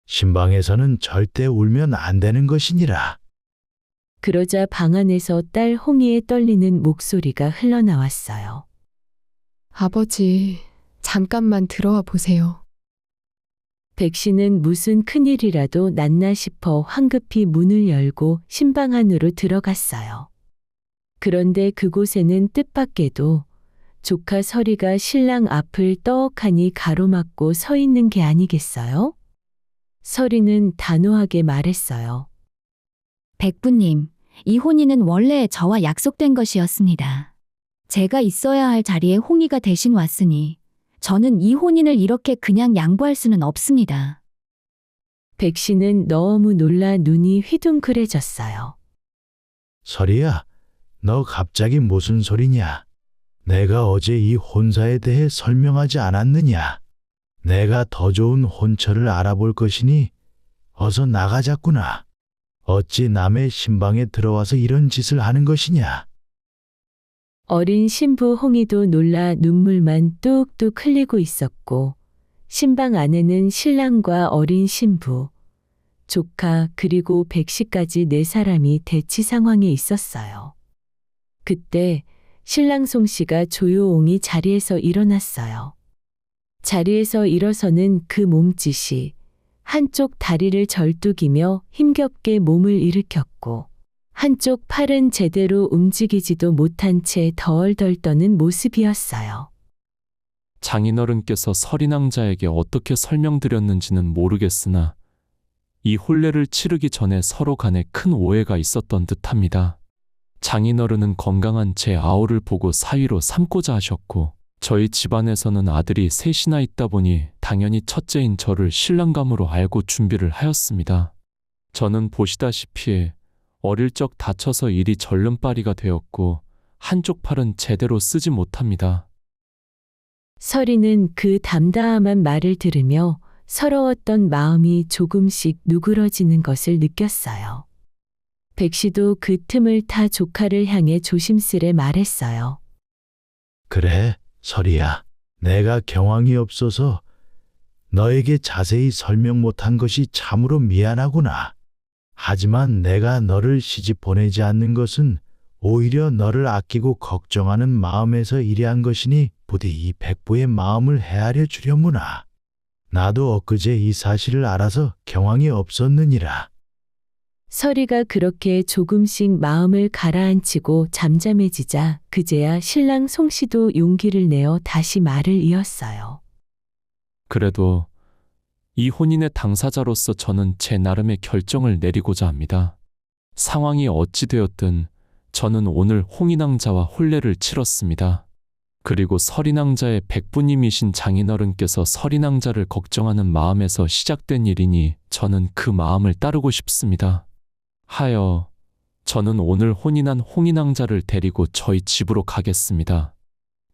신방에서는 절대 울면 안 되는 것이니라. 그러자 방 안에서 딸 홍이의 떨리는 목소리가 흘러나왔어요. 아버지, 잠깐만 들어와 보세요. 백씨는 무슨 큰일이라도 났나 싶어 황급히 문을 열고 신방 안으로 들어갔어요. 그런데 그곳에는 뜻밖에도 조카 설이가 신랑 앞을 떡하니 가로막고 서 있는 게 아니겠어요? 설이는 단호하게 말했어요. 백부님, 이 혼인은 원래 저와 약속된 것이었습니다. 제가 있어야 할 자리에 홍이가 대신 왔으니 저는 이 혼인을 이렇게 그냥 양보할 수는 없습니다. 백씨는 너무 놀라 눈이 휘둥그레졌어요. 설이야, 너 갑자기 무슨 소리냐? 내가 어제 이 혼사에 대해 설명하지 않았느냐? 내가 더 좋은 혼처를 알아볼 것이니 어서 나가자꾸나. 어찌 남의 신방에 들어와서 이런 짓을 하는 것이냐? 어린 신부 홍이도 놀라 눈물만 뚝뚝 흘리고 있었고 신방 안에는 신랑과 어린 신부, 조카 그리고 백씨까지 4사람이 대치 상황에 있었어요. 그때 신랑 송씨가 조용히 자리에서 일어났어요. 자리에서 일어서는 그 몸짓이 한쪽 다리를 절뚝이며 힘겹게 몸을 일으켰고 한쪽 팔은 제대로 움직이지도 못한 채 덜덜 떠는 모습이었어요. 장인어른께서 서리낭자에게 어떻게 설명드렸는지는 모르겠으나 이 혼례를 치르기 전에 서로 간에 큰 오해가 있었던 듯합니다. 장인어른은 건강한 제 아우를 보고 사위로 삼고자 하셨고 저희 집안에서는 아들이 셋이나 있다 보니 당연히 첫째인 저를 신랑감으로 알고 준비를 하였습니다. 저는 보시다시피 어릴 적 다쳐서 일이 절름발이가 되었고 한쪽 팔은 제대로 쓰지 못합니다. 서리는 그 담담한 말을 들으며 서러웠던 마음이 조금씩 누그러지는 것을 느꼈어요. 백씨도 그 틈을 타 조카를 향해 조심스레 말했어요. 그래, 설이야. 내가 경황이 없어서 너에게 자세히 설명 못한 것이 참으로 미안하구나. 하지만 내가 너를 시집 보내지 않는 것은 오히려 너를 아끼고 걱정하는 마음에서 이래한 것이니 부디 이 백부의 마음을 헤아려 주려무나. 나도 엊그제 이 사실을 알아서 경황이 없었느니라. 서리가 그렇게 조금씩 마음을 가라앉히고 잠잠해지자 그제야 신랑 송씨도 용기를 내어 다시 말을 이었어요. 그래도 이 혼인의 당사자로서 저는 제 나름의 결정을 내리고자 합니다. 상황이 어찌 되었든 저는 오늘 홍인왕자와 혼례를 치렀습니다. 그리고 서리낭자의 백부님이신 장인어른께서 서리낭자를 걱정하는 마음에서 시작된 일이니 저는 그 마음을 따르고 싶습니다. 하여 저는 오늘 혼인한 홍인왕자를 데리고 저희 집으로 가겠습니다.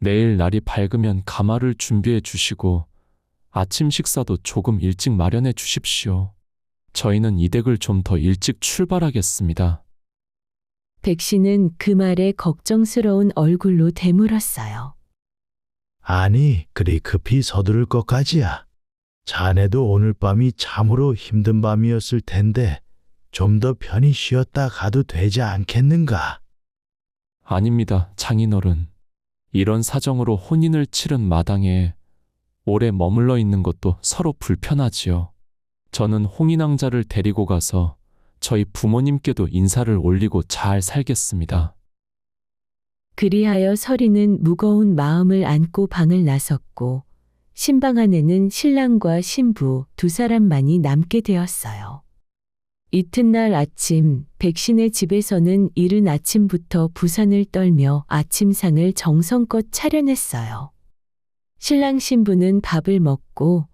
내일 날이 밝으면 가마를 준비해 주시고 아침 식사도 조금 일찍 마련해 주십시오. 저희는 이 댁을 좀 더 일찍 출발하겠습니다. 백씨는 그 말에 걱정스러운 얼굴로 되물었어요. 아니, 그리 급히 서두를 것까지야. 자네도 오늘 밤이 참으로 힘든 밤이었을 텐데 좀 더 편히 쉬었다 가도 되지 않겠는가? 아닙니다, 장인어른. 이런 사정으로 혼인을 치른 마당에 오래 머물러 있는 것도 서로 불편하지요. 저는 홍인왕자를 데리고 가서 저희 부모님께도 인사를 올리고 잘 살겠습니다. 그리하여 서리는 무거운 마음을 안고 방을 나섰고 신방 안에는 신랑과 신부 두 사람만이 남게 되었어요. 이튿날 아침 백신의 집에서는 이른 아침부터 부산을 떨며 아침상을 정성껏 차려냈어요. 신랑 신부는 밥을 먹고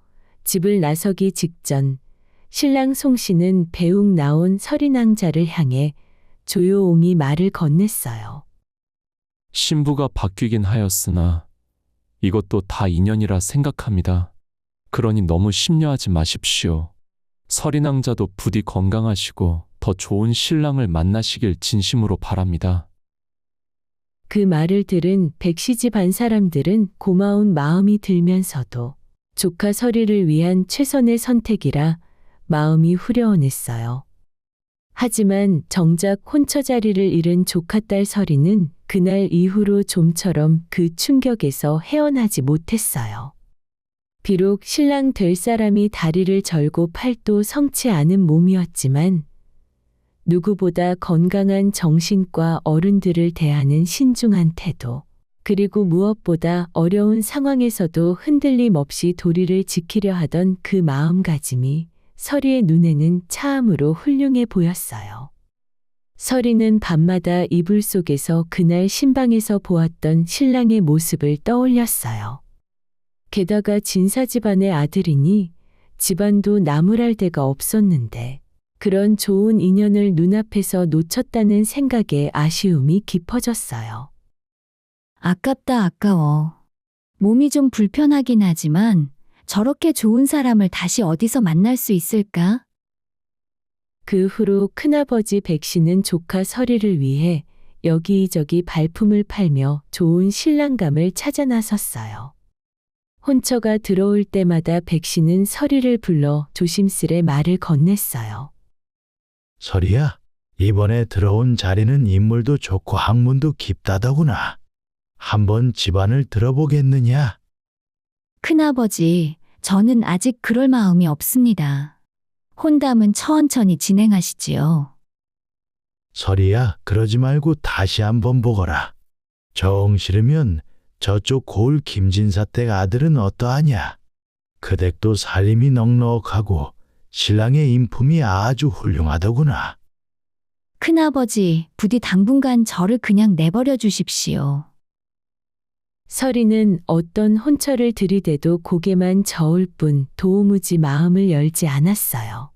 집을 나서기 직전 신랑 송씨는 배웅 나온 서리낭자를 향해 조용히 말을 건넸어요. 신부가 바뀌긴 하였으나 이것도 다 인연이라 생각합니다. 그러니 너무 심려하지 마십시오. 서리낭자도 부디 건강하시고 더 좋은 신랑을 만나시길 진심으로 바랍니다. 그 말을 들은 백씨 집안 사람들은 고마운 마음이 들면서도 조카 서리를 위한 최선의 선택이라 마음이 후련했어요. 하지만 정작 혼처 자리를 잃은 조카딸 서리는 그날 이후로 좀처럼 그 충격에서 헤어나지 못했어요. 비록 신랑 될 사람이 다리를 절고 팔도 성치 않은 몸이었지만 누구보다 건강한 정신과 어른들을 대하는 신중한 태도, 그리고 무엇보다 어려운 상황에서도 흔들림 없이 도리를 지키려 하던 그 마음가짐이 서리의 눈에는 참으로 훌륭해 보였어요. 서리는 밤마다 이불 속에서 그날 신방에서 보았던 신랑의 모습을 떠올렸어요. 게다가 진사 집안의 아들이니 집안도 나무랄 데가 없었는데 그런 좋은 인연을 눈앞에서 놓쳤다는 생각에 아쉬움이 깊어졌어요. 아깝다, 아까워. 몸이 좀 불편하긴 하지만 저렇게 좋은 사람을 다시 어디서 만날 수 있을까? 그 후로 큰아버지 백씨는 조카 서리를 위해 여기저기 발품을 팔며 좋은 신랑감을 찾아 나섰어요. 혼처가 들어올 때마다 백씨는 서리를 불러 조심스레 말을 건넸어요. 서리야, 이번에 들어온 자리는 인물도 좋고 학문도 깊다더구나. 한번 집안을 들어보겠느냐? 큰아버지, 저는 아직 그럴 마음이 없습니다. 혼담은 천천히 진행하시지요. 설이야, 그러지 말고 다시 한번 보거라. 정 싫으면 저쪽 고을 김진사 댁 아들은 어떠하냐? 그 댁도 살림이 넉넉하고 신랑의 인품이 아주 훌륭하더구나. 큰아버지, 부디 당분간 저를 그냥 내버려 주십시오. 설이는 어떤 혼처를 들이대도 고개만 저을 뿐 도무지 마음을 열지 않았어요.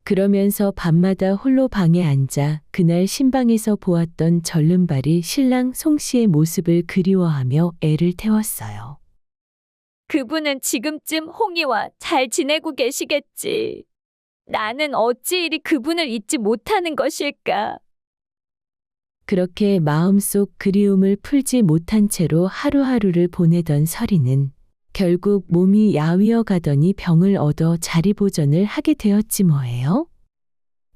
그러면서 밤마다 홀로 방에 앉아 그날 신방에서 보았던 절름발이 신랑 송씨의 모습을 그리워하며 애를 태웠어요. 그분은 지금쯤 홍이와 잘 지내고 계시겠지. 나는 어찌 이리 그분을 잊지 못하는 것일까? 그렇게 마음속 그리움을 풀지 못한 채로 하루하루를 보내던 설이는 결국 몸이 야위어 가더니 병을 얻어 자리보전을 하게 되었지 뭐예요.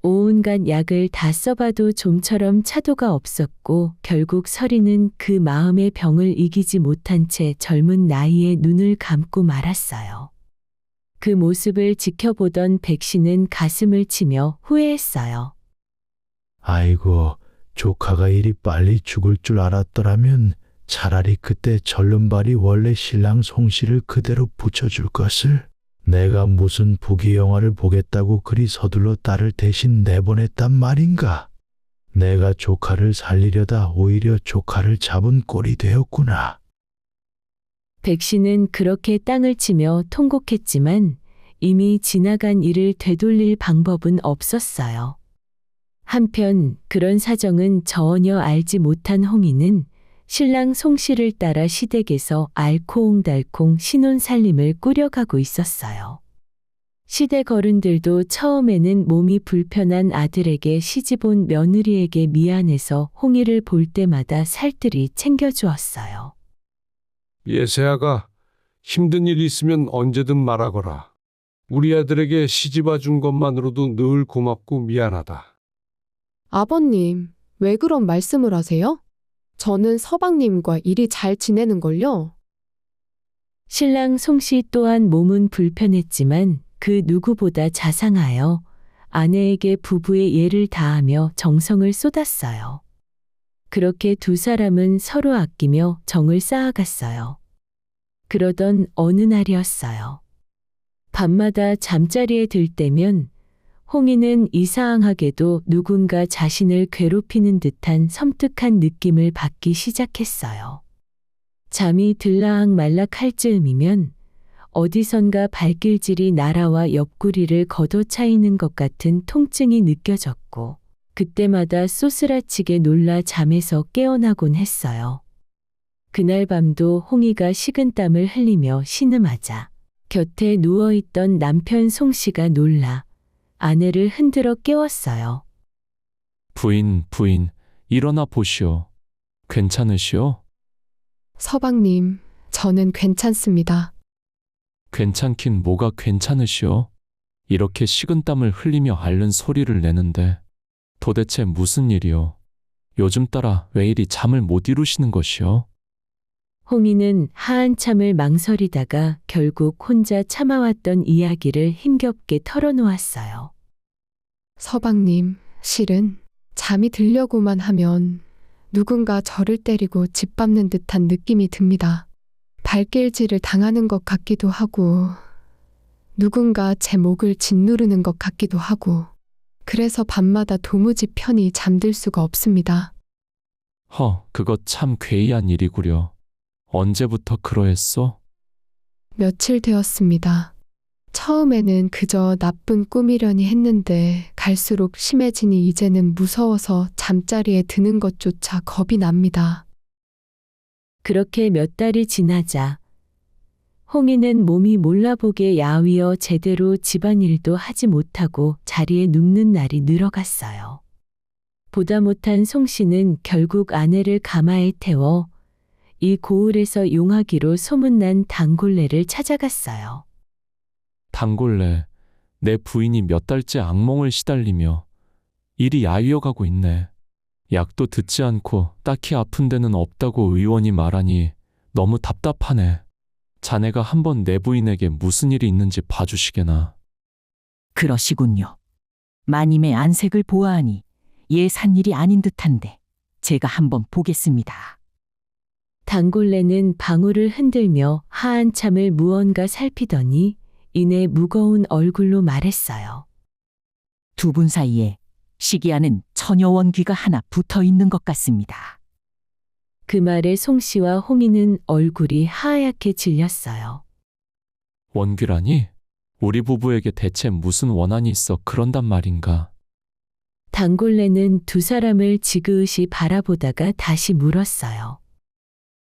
온갖 약을 다 써봐도 좀처럼 차도가 없었고 결국 설이는 그 마음의 병을 이기지 못한 채 젊은 나이에 눈을 감고 말았어요. 그 모습을 지켜보던 백씨는 가슴을 치며 후회했어요. 아이고, 조카가 이리 빨리 죽을 줄 알았더라면 차라리 그때 절름발이 원래 신랑 송씨를 그대로 붙여줄 것을. 내가 무슨 부귀영화를 보겠다고 그리 서둘러 딸을 대신 내보냈단 말인가. 내가 조카를 살리려다 오히려 조카를 잡은 꼴이 되었구나. 백씨는 그렇게 땅을 치며 통곡했지만 이미 지나간 일을 되돌릴 방법은 없었어요. 한편 그런 사정은 전혀 알지 못한 홍이는 신랑 송씨를 따라 시댁에서 알콩달콩 신혼살림을 꾸려가고 있었어요. 시댁 어른들도 처음에는 몸이 불편한 아들에게 시집온 며느리에게 미안해서 홍이를 볼 때마다 살뜰히 챙겨주었어요. 예세아가 힘든 일 있으면 언제든 말하거라. 우리 아들에게 시집와 준 것만으로도 늘 고맙고 미안하다. 아버님, 왜 그런 말씀을 하세요? 저는 서방님과 일이 잘 지내는걸요. 신랑 송씨 또한 몸은 불편했지만 그 누구보다 자상하여 아내에게 부부의 예를 다하며 정성을 쏟았어요. 그렇게 두 사람은 서로 아끼며 정을 쌓아갔어요. 그러던 어느 날이었어요. 밤마다 잠자리에 들 때면 홍이는 이상하게도 누군가 자신을 괴롭히는 듯한 섬뜩한 느낌을 받기 시작했어요. 잠이 들라악 말락할 즈음이면 어디선가 발길질이 날아와 옆구리를 걷어차이는 것 같은 통증이 느껴졌고 그때마다 쏘스라치게 놀라 잠에서 깨어나곤 했어요. 그날 밤도 홍이가 식은땀을 흘리며 신음하자 곁에 누워있던 남편 송씨가 놀라 아내를 흔들어 깨웠어요. 부인, 일어나 보시오. 괜찮으시오? 서방님, 저는 괜찮습니다. 괜찮긴 뭐가 괜찮으시오? 이렇게 식은땀을 흘리며 앓는 소리를 내는데 도대체 무슨 일이오? 요즘 따라 왜 이리 잠을 못 이루시는 것이오? 홍이는 한참을 망설이다가 결국 혼자 참아왔던 이야기를 힘겹게 털어놓았어요. 서방님, 실은 잠이 들려고만 하면 누군가 저를 때리고 짓밟는 듯한 느낌이 듭니다. 발길질을 당하는 것 같기도 하고 누군가 제 목을 짓누르는 것 같기도 하고 그래서 밤마다 도무지 편히 잠들 수가 없습니다. 그거 참 괴이한 일이구려. 언제부터 그러했소? 며칠 되었습니다. 처음에는 그저 나쁜 꿈이려니 했는데 갈수록 심해지니 이제는 무서워서 잠자리에 드는 것조차 겁이 납니다. 그렇게 몇 달이 지나자 홍이는 몸이 몰라보게 야위어 제대로 집안일도 하지 못하고 자리에 눕는 날이 늘어갔어요. 보다 못한 송씨는 결국 아내를 가마에 태워 이 고을에서 용하기로 소문난 단골레를 찾아갔어요. 단골레, 내 부인이 몇 달째 악몽을 시달리며 일이 야위어가고 있네. 약도 듣지 않고 딱히 아픈 데는 없다고 의원이 말하니 너무 답답하네. 자네가 한번 내 부인에게 무슨 일이 있는지 봐주시게나. 그러시군요. 마님의 안색을 보아하니 산 일이 아닌 듯한데 제가 한번 보겠습니다. 단골레는 방울을 흔들며 하한참을 무언가 살피더니 이내 무거운 얼굴로 말했어요. 두 분 사이에 시기하는 처녀 원귀가 하나 붙어 있는 것 같습니다. 그 말에 송씨와 홍이는 얼굴이 하얗게 질렸어요. 원귀라니? 우리 부부에게 대체 무슨 원한이 있어 그런단 말인가? 단골레는 두 사람을 지그시 바라보다가 다시 물었어요.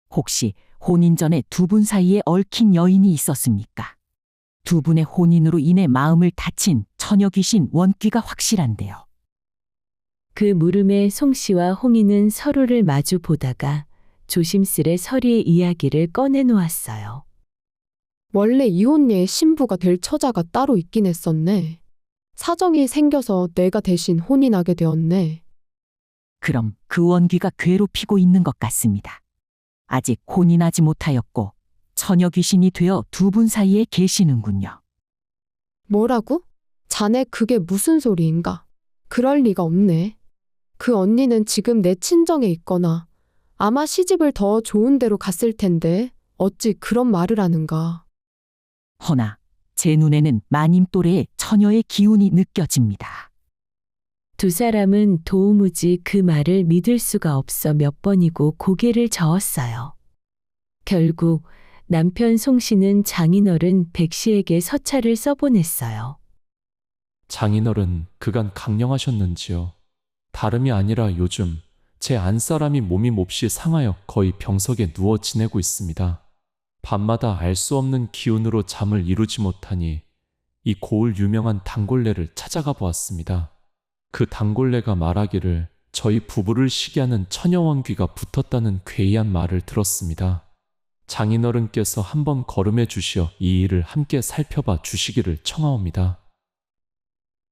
혹시 혼인 전에 두 분 사이에 얽힌 여인이 있었습니까? 두 분의 혼인으로 인해 마음을 다친 처녀 귀신 원귀가 확실한데요. 그 물음에 송씨와 홍이는 서로를 마주 보다가 조심스레 서리의 이야기를 꺼내놓았어요. 원래 이혼녀의 신부가 될 처자가 따로 있긴 했었네. 사정이 생겨서 내가 대신 혼인하게 되었네. 그럼 그 원귀가 괴롭히고 있는 것 같습니다. 아직 혼인하지 못하였고 처녀 귀신이 되어 두 분 사이에 계시는군요. 뭐라고? 자네 그게 무슨 소리인가? 그럴 리가 없네. 그 언니는 지금 내 친정에 있거나 아마 시집을 더 좋은 데로 갔을 텐데 어찌 그런 말을 하는가. 허나 제 눈에는 마님 또래의 처녀의 기운이 느껴집니다. 두 사람은 도무지 그 말을 믿을 수가 없어 몇 번이고 고개를 저었어요. 결국 남편 송씨는 장인어른 백씨에게 서찰을 써보냈어요. 장인어른 그간 강령하셨는지요? 다름이 아니라 요즘 제 안사람이 몸이 몹시 상하여 거의 병석에 누워 지내고 있습니다. 밤마다 알 수 없는 기운으로 잠을 이루지 못하니 이 고을 유명한 단골레를 찾아가 보았습니다. 그 단골레가 말하기를 저희 부부를 시기하는 처녀원귀가 붙었다는 괴이한 말을 들었습니다. 장인어른께서 한번 거름해 주시어 이 일을 함께 살펴봐 주시기를 청하옵니다.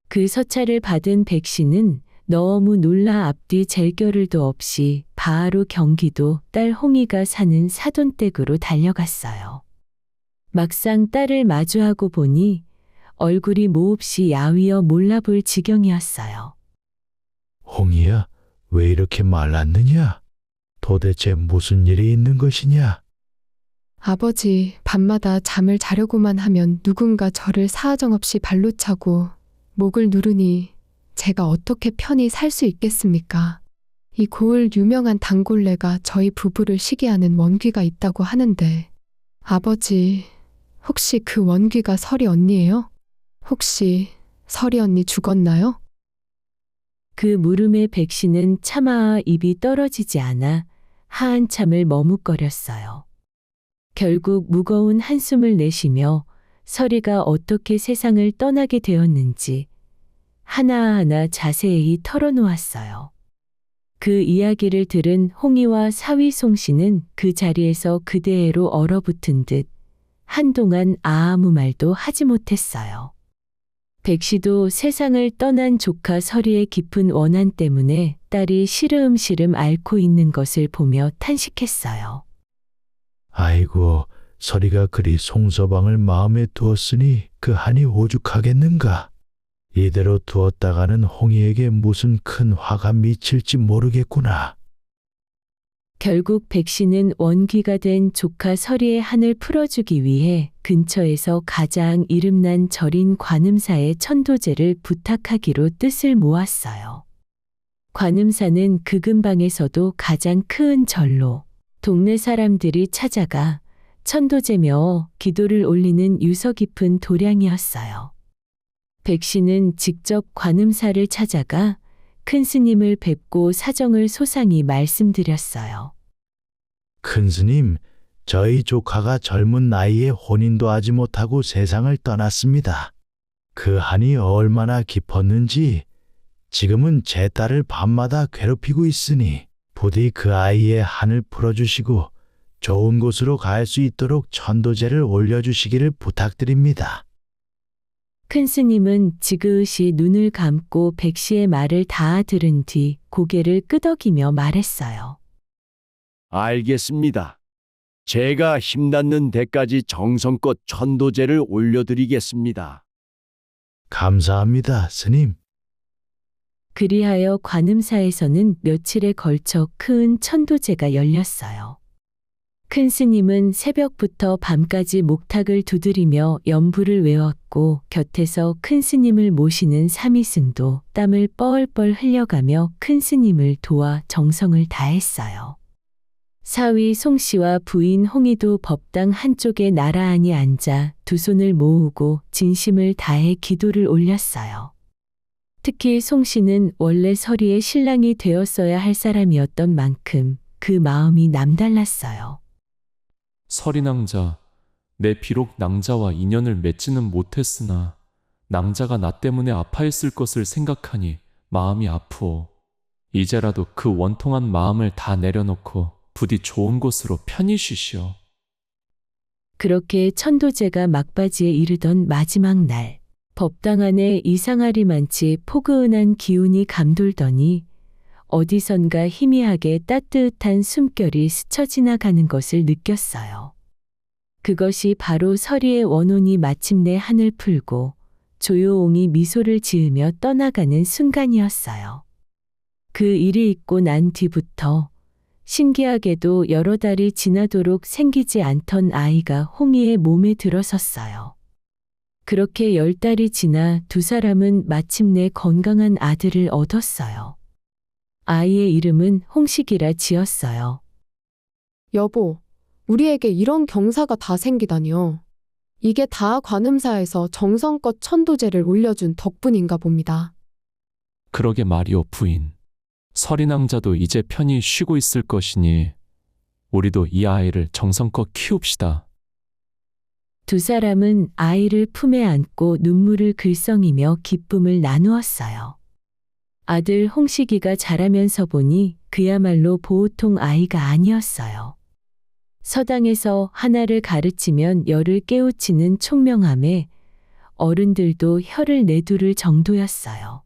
그 서찰을 받은 백씨는 너무 놀라 앞뒤 젤겨를도 없이 바로 경기도 딸 홍이가 사는 사돈댁으로 달려갔어요. 막상 딸을 마주하고 보니 얼굴이 몹시 야위어 몰라볼 지경이었어요. 홍이야, 왜 이렇게 말랐느냐? 도대체 무슨 일이 있는 것이냐? 아버지, 밤마다 잠을 자려고만 하면 누군가 저를 사정없이 발로 차고 목을 누르니 제가 어떻게 편히 살 수 있겠습니까? 이 고을 유명한 단골레가 저희 부부를 시기하는 원귀가 있다고 하는데 아버지, 혹시 그 원귀가 설이 언니예요? 혹시 설이 언니 죽었나요? 그 물음에 백씨는 차마 입이 떨어지지 않아 하한참을 머뭇거렸어요. 결국 무거운 한숨을 내쉬며 설이가 어떻게 세상을 떠나게 되었는지 하나하나 자세히 털어놓았어요. 그 이야기를 들은 홍이와 사위 송씨는 그 자리에서 그대로 얼어붙은 듯 한동안 아무 말도 하지 못했어요. 백씨도 세상을 떠난 조카 설이의 깊은 원한 때문에 딸이 시름시름 앓고 있는 것을 보며 탄식했어요. 아이고, 설이가 그리 송서방을 마음에 두었으니 그 한이 오죽하겠는가? 이대로 두었다가는 홍이에게 무슨 큰 화가 미칠지 모르겠구나. 결국 백씨는 원귀가 된 조카 설이의 한을 풀어주기 위해 근처에서 가장 이름난 절인 관음사의 천도제를 부탁하기로 뜻을 모았어요. 관음사는 그 근방에서도 가장 큰 절로 동네 사람들이 찾아가 천도제며 기도를 올리는 유서 깊은 도량이었어요. 백씨는 직접 관음사를 찾아가 큰 스님을 뵙고 사정을 소상히 말씀드렸어요. 큰 스님, 저희 조카가 젊은 나이에 혼인도 하지 못하고 세상을 떠났습니다. 그 한이 얼마나 깊었는지 지금은 제 딸을 밤마다 괴롭히고 있으니 부디 그 아이의 한을 풀어주시고 좋은 곳으로 갈 수 있도록 천도제를 올려주시기를 부탁드립니다. 큰 스님은 지그시 눈을 감고 백씨의 말을 다 들은 뒤 고개를 끄덕이며 말했어요. 알겠습니다. 제가 힘닿는 데까지 정성껏 천도제를 올려드리겠습니다. 감사합니다, 스님. 그리하여 관음사에서는 며칠에 걸쳐 큰 천도제가 열렸어요. 큰 스님은 새벽부터 밤까지 목탁을 두드리며 연부를 외웠고 곁에서 큰 스님을 모시는 사미승도 땀을 뻘뻘 흘려가며 큰 스님을 도와 정성을 다했어요. 사위 송씨와 부인 홍이도 법당 한쪽에 나란히 앉아 두 손을 모으고 진심을 다해 기도를 올렸어요. 특히 송씨는 원래 서리의 신랑이 되었어야 할 사람이었던 만큼 그 마음이 남달랐어요. 서리낭자, 내 비록 낭자와 인연을 맺지는 못했으나 낭자가 나 때문에 아파했을 것을 생각하니 마음이 아프오. 이제라도 그 원통한 마음을 다 내려놓고 부디 좋은 곳으로 편히 쉬시오. 그렇게 천도제가 막바지에 이르던 마지막 날, 법당 안에 이상하리만치 포근한 기운이 감돌더니 어디선가 희미하게 따뜻한 숨결이 스쳐 지나가는 것을 느꼈어요. 그것이 바로 서리의 원혼이 마침내 한을 풀고 조용히 미소를 지으며 떠나가는 순간이었어요. 그 일이 있고 난 뒤부터 신기하게도 여러 달이 지나도록 생기지 않던 아이가 홍이의 몸에 들어섰어요. 그렇게 10달이 지나 두 사람은 마침내 건강한 아들을 얻었어요. 아이의 이름은 홍식이라 지었어요. 여보, 우리에게 이런 경사가 다 생기다니요. 이게 다 관음사에서 정성껏 천도제를 올려준 덕분인가 봅니다. 그러게 말이오, 부인. 서리낭자도 이제 편히 쉬고 있을 것이니 우리도 이 아이를 정성껏 키웁시다. 두 사람은 아이를 품에 안고 눈물을 글썽이며 기쁨을 나누었어요. 아들 홍식이가 자라면서 보니 그야말로 보통 아이가 아니었어요. 서당에서 하나를 가르치면 열을 깨우치는 총명함에 어른들도 혀를 내두를 정도였어요.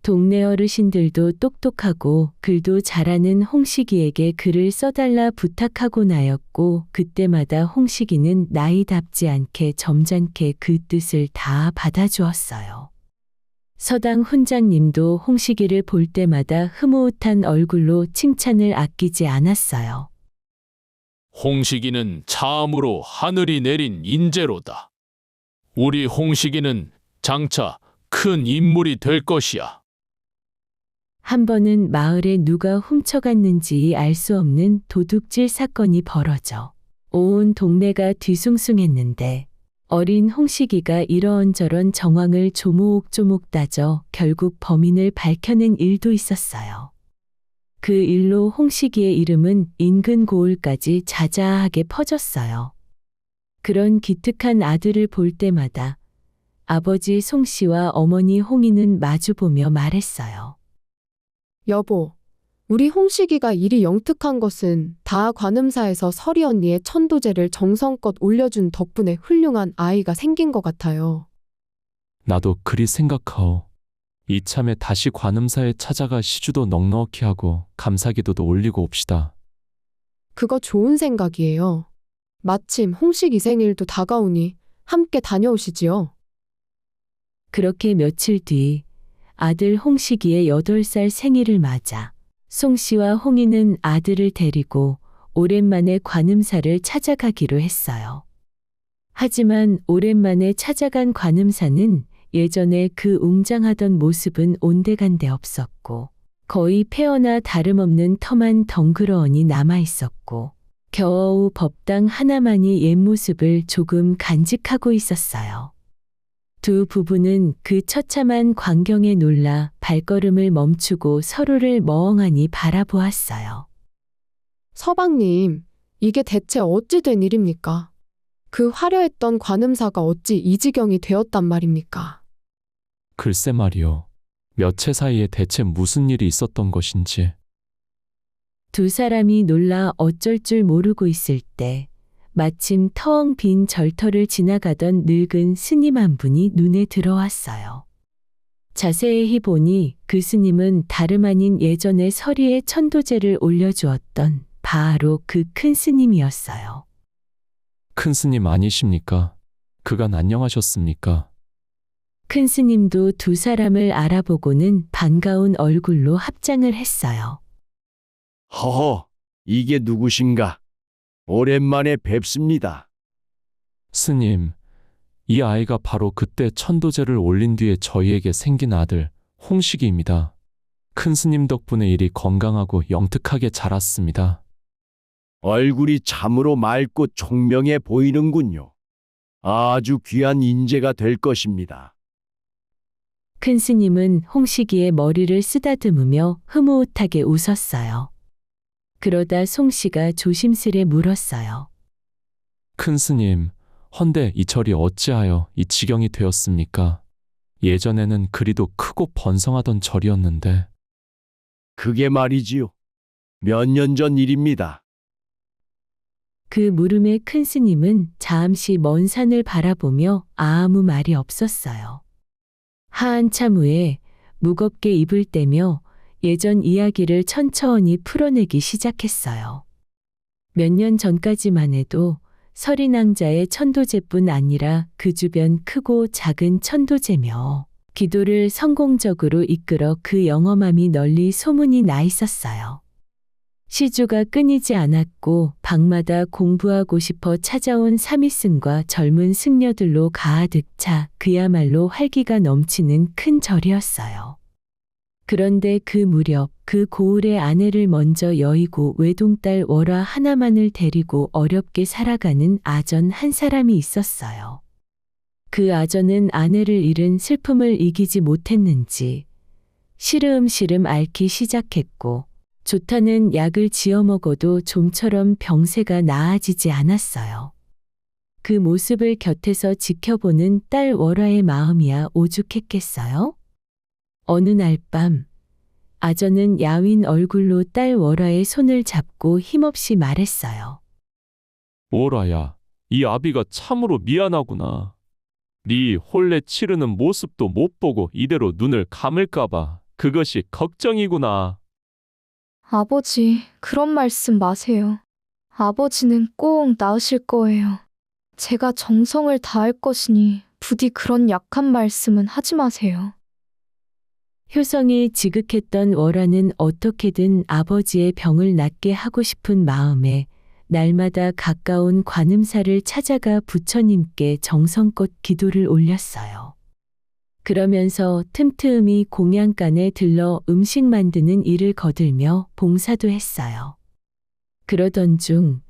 동네 어르신들도 똑똑하고 글도 잘하는 홍식이에게 글을 써달라 부탁하곤 하였고 그때마다 홍식이는 나이답지 않게 점잖게 그 뜻을 다 받아주었어요. 서당 훈장님도 홍식이를 볼 때마다 흐뭇한 얼굴로 칭찬을 아끼지 않았어요. 홍식이는 참으로 하늘이 내린 인재로다. 우리 홍식이는 장차 큰 인물이 될 것이야. 한 번은 마을에 누가 훔쳐갔는지 알 수 없는 도둑질 사건이 벌어져 온 동네가 뒤숭숭했는데 어린 홍식이가 이러한저런 정황을 조목조목 따져 결국 범인을 밝혀낸 일도 있었어요. 그 일로 홍식이의 이름은 인근 고을까지 자자하게 퍼졌어요. 그런 기특한 아들을 볼 때마다 아버지 송씨와 어머니 홍이는 마주보며 말했어요. 여보, 우리 홍식이가 일이 영특한 것은 다 관음사에서 서리 언니의 천도제를 정성껏 올려준 덕분에 훌륭한 아이가 생긴 것 같아요. 나도 그리 생각하오. 이참에 다시 관음사에 찾아가 시주도 넉넉히 하고 감사기도도 올리고 옵시다. 그거 좋은 생각이에요. 마침 홍식이 생일도 다가오니 함께 다녀오시지요. 그렇게 며칠 뒤 아들 홍식이의 8살 생일을 맞아 송씨와 홍이는 아들을 데리고 오랜만에 관음사를 찾아가기로 했어요. 하지만 오랜만에 찾아간 관음사는 예전에 그 웅장하던 모습은 온데간데 없었고 거의 폐허나 다름없는 터만 덩그러니 남아있었고 겨우 법당 하나만이 옛 모습을 조금 간직하고 있었어요. 두 부부는 그 처참한 광경에 놀라 발걸음을 멈추고 서로를 멍하니 바라보았어요. 서방님, 이게 대체 어찌 된 일입니까? 그 화려했던 관음사가 어찌 이 지경이 되었단 말입니까? 글쎄 말이오. 몇 해 사이에 대체 무슨 일이 있었던 것인지. 두 사람이 놀라 어쩔 줄 모르고 있을 때 마침 텅 빈 절터를 지나가던 늙은 스님 한 분이 눈에 들어왔어요. 자세히 보니 그 스님은 다름 아닌 예전에 서리에 천도제를 올려주었던 바로 그 큰 스님이었어요. 큰 스님 아니십니까? 그간 안녕하셨습니까? 큰 스님도 두 사람을 알아보고는 반가운 얼굴로 합장을 했어요. 허허, 이게 누구신가? 오랜만에 뵙습니다. 스님, 이 아이가 바로 그때 천도제를 올린 뒤에 저희에게 생긴 아들 홍식이입니다. 큰 스님 덕분에 이리 건강하고 영특하게 자랐습니다. 얼굴이 참으로 맑고 총명해 보이는군요. 아주 귀한 인재가 될 것입니다. 큰 스님은 홍식이의 머리를 쓰다듬으며 흐뭇하게 웃었어요. 그러다 송씨가 조심스레 물었어요. 큰 스님, 헌데 이 절이 어찌하여 이 지경이 되었습니까? 예전에는 그리도 크고 번성하던 절이었는데. 그게 말이지요. 몇 년 전 일입니다. 그 물음에 큰 스님은 잠시 먼 산을 바라보며 아무 말이 없었어요. 한참 후에 무겁게 입을 떼며 예전 이야기를 천천히 풀어내기 시작했어요. 몇 년 전까지만 해도 서리낭자의 천도제뿐 아니라 그 주변 크고 작은 천도제며 기도를 성공적으로 이끌어 그 영험함이 널리 소문이 나 있었어요. 시주가 끊이지 않았고 방마다 공부하고 싶어 찾아온 사미승과 젊은 승려들로 가득 차 그야말로 활기가 넘치는 큰 절이었어요. 그런데 그 무렵 그 고을의 아내를 먼저 여의고 외동딸 월화 하나만을 데리고 어렵게 살아가는 아전 한 사람이 있었어요. 그 아전은 아내를 잃은 슬픔을 이기지 못했는지 시름시름 앓기 시작했고 좋다는 약을 지어 먹어도 좀처럼 병세가 나아지지 않았어요. 그 모습을 곁에서 지켜보는 딸 월화의 마음이야 오죽했겠어요? 어느 날 밤 아전은 야윈 얼굴로 딸 월화의 손을 잡고 힘없이 말했어요. 월화야, 이 아비가 참으로 미안하구나. 네 혼례 치르는 모습도 못 보고 이대로 눈을 감을까봐 그것이 걱정이구나. 아버지, 그런 말씀 마세요. 아버지는 꼭 나으실 거예요. 제가 정성을 다할 것이니 부디 그런 약한 말씀은 하지 마세요. 효성이 지극했던 월화는 어떻게든 아버지의 병을 낫게 하고 싶은 마음에 날마다 가까운 관음사를 찾아가 부처님께 정성껏 기도를 올렸어요. 그러면서 틈틈이 공양간에 들러 음식 만드는 일을 거들며 봉사도 했어요. 그러던 중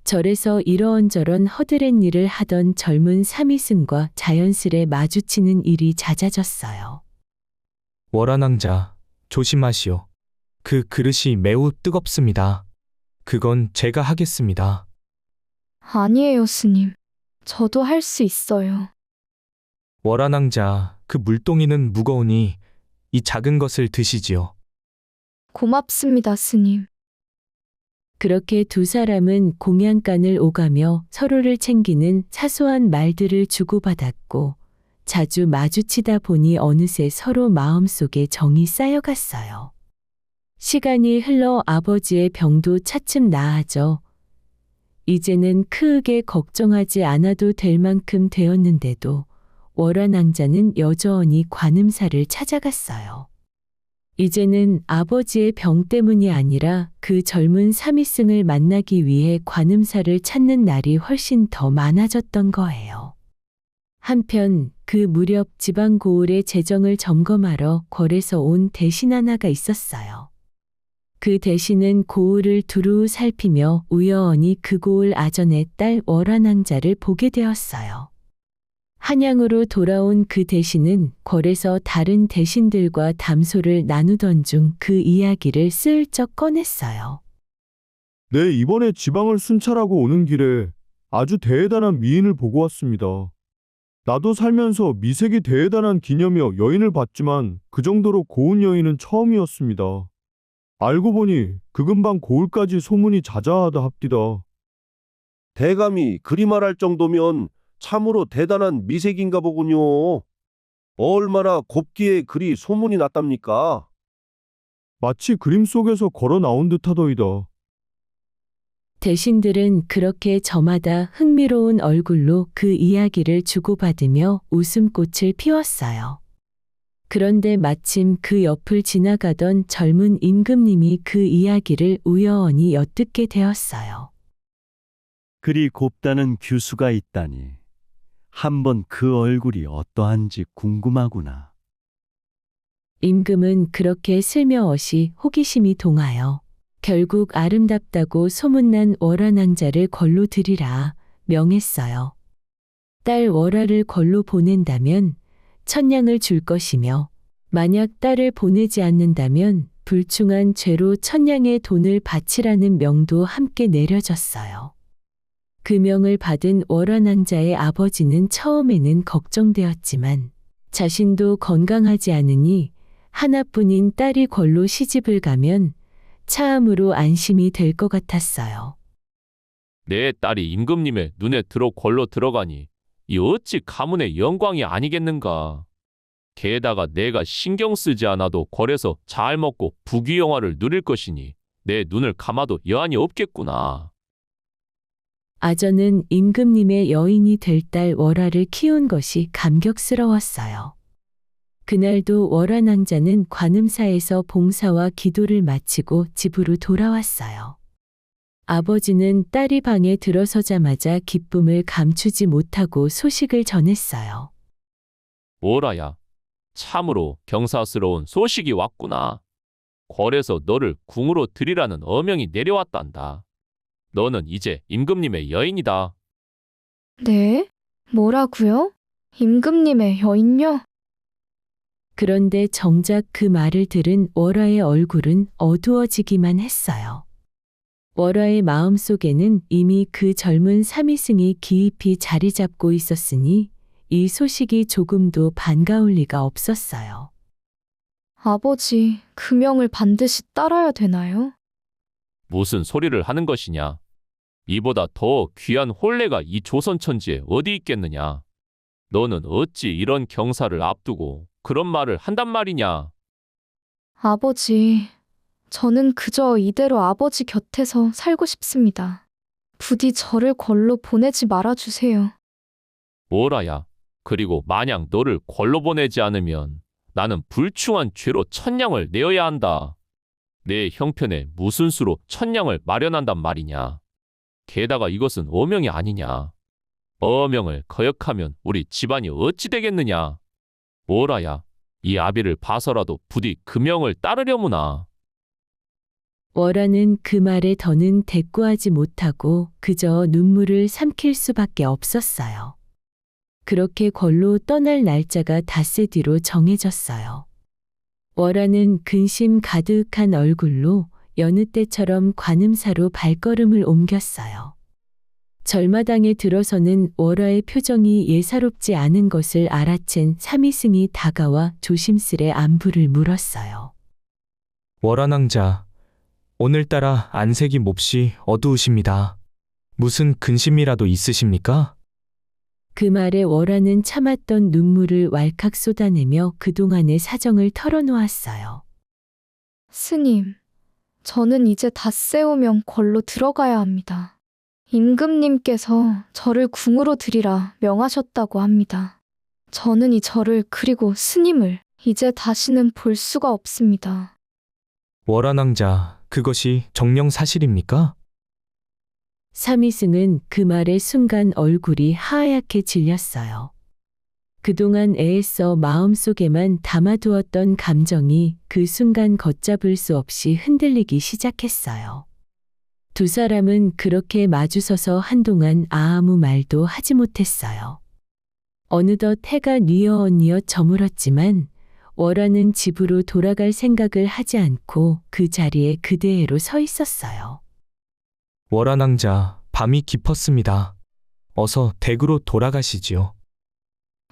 절에서 이러언저런 허드렛 일을 하던 젊은 사미승과 자연스레 마주치는 일이 잦아졌어요. 월화낭자, 조심하시오. 그 그릇이 매우 뜨겁습니다. 그건 제가 하겠습니다. 아니에요, 스님. 저도 할 수 있어요. 월화낭자, 그 물동이는 무거우니 이 작은 것을 드시지요. 고맙습니다, 스님. 그렇게 두 사람은 공양간을 오가며 서로를 챙기는 사소한 말들을 주고받았고 자주 마주치다 보니 어느새 서로 마음속에 정이 쌓여갔어요. 시간이 흘러 아버지의 병도 차츰 나아져 이제는 크게 걱정하지 않아도 될 만큼 되었는데도 월화낭자는 여전히 관음사를 찾아갔어요. 이제는 아버지의 병 때문이 아니라 그 젊은 사미승을 만나기 위해 관음사를 찾는 날이 훨씬 더 많아졌던 거예요. 한편 그 무렵 지방 고을의 재정을 점검하러 궐에서 온 대신 하나가 있었어요. 그 대신은 고을을 두루 살피며 우연히 그 고을 아전의 딸 월화낭자를 보게 되었어요. 한양으로 돌아온 그 대신은 궐에서 다른 대신들과 담소를 나누던 중 그 이야기를 슬쩍 꺼냈어요. 네, 이번에 지방을 순찰하고 오는 길에 아주 대단한 미인을 보고 왔습니다. 나도 살면서 미색이 대단한 기념이여 여인을 봤지만 그 정도로 고운 여인은 처음이었습니다. 알고 보니 그 근방 고을까지 소문이 자자하다 합디다. 대감이 그리 말할 정도면 참으로 대단한 미색인가 보군요. 얼마나 곱기에 그리 소문이 났답니까? 마치 그림 속에서 걸어 나온 듯하더이다. 대신들은 그렇게 저마다 흥미로운 얼굴로 그 이야기를 주고받으며 웃음꽃을 피웠어요. 그런데 마침 그 옆을 지나가던 젊은 임금님이 그 이야기를 우연히 엿듣게 되었어요. 그리 곱다는 규수가 있다니 한번 그 얼굴이 어떠한지 궁금하구나. 임금은 그렇게 슬며시 호기심이 동하여 결국 아름답다고 소문난 월화낭자를 걸로 드리라 명했어요. 딸 월화를 걸로 보낸다면 천냥을 줄 것이며 만약 딸을 보내지 않는다면 불충한 죄로 천냥의 돈을 바치라는 명도 함께 내려졌어요. 그 명을 받은 월화낭자의 아버지는 처음에는 걱정되었지만 자신도 건강하지 않으니 하나뿐인 딸이 걸로 시집을 가면 차암으로 안심이 될 것 같았어요. 내 딸이 임금님의 눈에 들어 걸로 들어가니 이 어찌 가문의 영광이 아니겠는가. 게다가 내가 신경 쓰지 않아도 걸에서 잘 먹고 부귀영화를 누릴 것이니 내 눈을 감아도 여한이 없겠구나. 아전은 임금님의 여인이 될 딸 월화를 키운 것이 감격스러웠어요. 그날도 월화낭자는 관음사에서 봉사와 기도를 마치고 집으로 돌아왔어요. 아버지는 딸이 방에 들어서자마자 기쁨을 감추지 못하고 소식을 전했어요. 월화야, 참으로 경사스러운 소식이 왔구나. 궐에서 너를 궁으로 들이라는 어명이 내려왔단다. 너는 이제 임금님의 여인이다. 네? 뭐라고요? 임금님의 여인요? 그런데 정작 그 말을 들은 월화의 얼굴은 어두워지기만 했어요. 월화의 마음속에는 이미 그 젊은 사미승이 깊이 자리 잡고 있었으니 이 소식이 조금도 반가울 리가 없었어요. 아버지, 그 명을 반드시 따라야 되나요? 무슨 소리를 하는 것이냐. 이보다 더 귀한 혼례가 이 조선 천지에 어디 있겠느냐. 너는 어찌 이런 경사를 앞두고 그런 말을 한단 말이냐. 아버지, 저는 그저 이대로 아버지 곁에서 살고 싶습니다. 부디 저를 걸로 보내지 말아주세요. 월화야, 그리고 만약 너를 걸로 보내지 않으면 나는 불충한 죄로 천냥을 내어야 한다. 내 형편에 무슨 수로 천냥을 마련한단 말이냐. 게다가 이것은 어명이 아니냐. 어명을 거역하면 우리 집안이 어찌 되겠느냐. 월화야, 이 아비를 봐서라도 부디 그 명을 따르려무나. 월화는 그 말에 더는 대꾸하지 못하고 그저 눈물을 삼킬 수밖에 없었어요. 그렇게 걸로 떠날 날짜가 닷새 뒤로 정해졌어요. 월화는 근심 가득한 얼굴로 여느 때처럼 관음사로 발걸음을 옮겼어요. 절마당에 들어서는 월화의 표정이 예사롭지 않은 것을 알아챈 사미승이 다가와 조심스레 안부를 물었어요. 월화낭자, 오늘따라 안색이 몹시 어두우십니다. 무슨 근심이라도 있으십니까? 그 말에 월화는 참았던 눈물을 왈칵 쏟아내며 그동안의 사정을 털어놓았어요. 스님, 저는 이제 닷새 오면 궐로 들어가야 합니다. 임금님께서 저를 궁으로 들이라 명하셨다고 합니다. 저는 이 절을 그리고 스님을 이제 다시는 볼 수가 없습니다. 월화낭자, 그것이 정녕 사실입니까? 사미승은 그 말에 순간 얼굴이 하얗게 질렸어요. 그동안 애애써 마음속에만 담아두었던 감정이 그 순간 걷잡을 수 없이 흔들리기 시작했어요. 두 사람은 그렇게 마주서서 한동안 아무 말도 하지 못했어요. 어느덧 해가 뉘어뉘어 저물었지만 월화는 집으로 돌아갈 생각을 하지 않고 그 자리에 그대로 서 있었어요. 월화낭자, 밤이 깊었습니다. 어서 댁으로 돌아가시지요.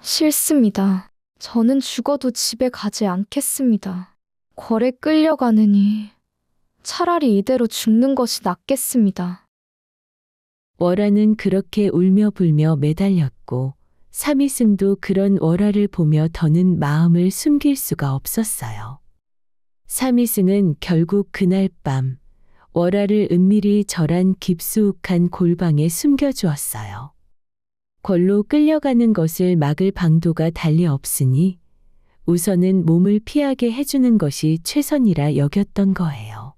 싫습니다. 저는 죽어도 집에 가지 않겠습니다. 궐에 끌려가느니 차라리 이대로 죽는 것이 낫겠습니다. 월화는 그렇게 울며 불며 매달렸고 사미승도 그런 월화를 보며 더는 마음을 숨길 수가 없었어요. 사미승은 결국 그날 밤 월화를 은밀히 절한 깊숙한 골방에 숨겨주었어요. 걸로 끌려가는 것을 막을 방도가 달리 없으니 우선은 몸을 피하게 해주는 것이 최선이라 여겼던 거예요.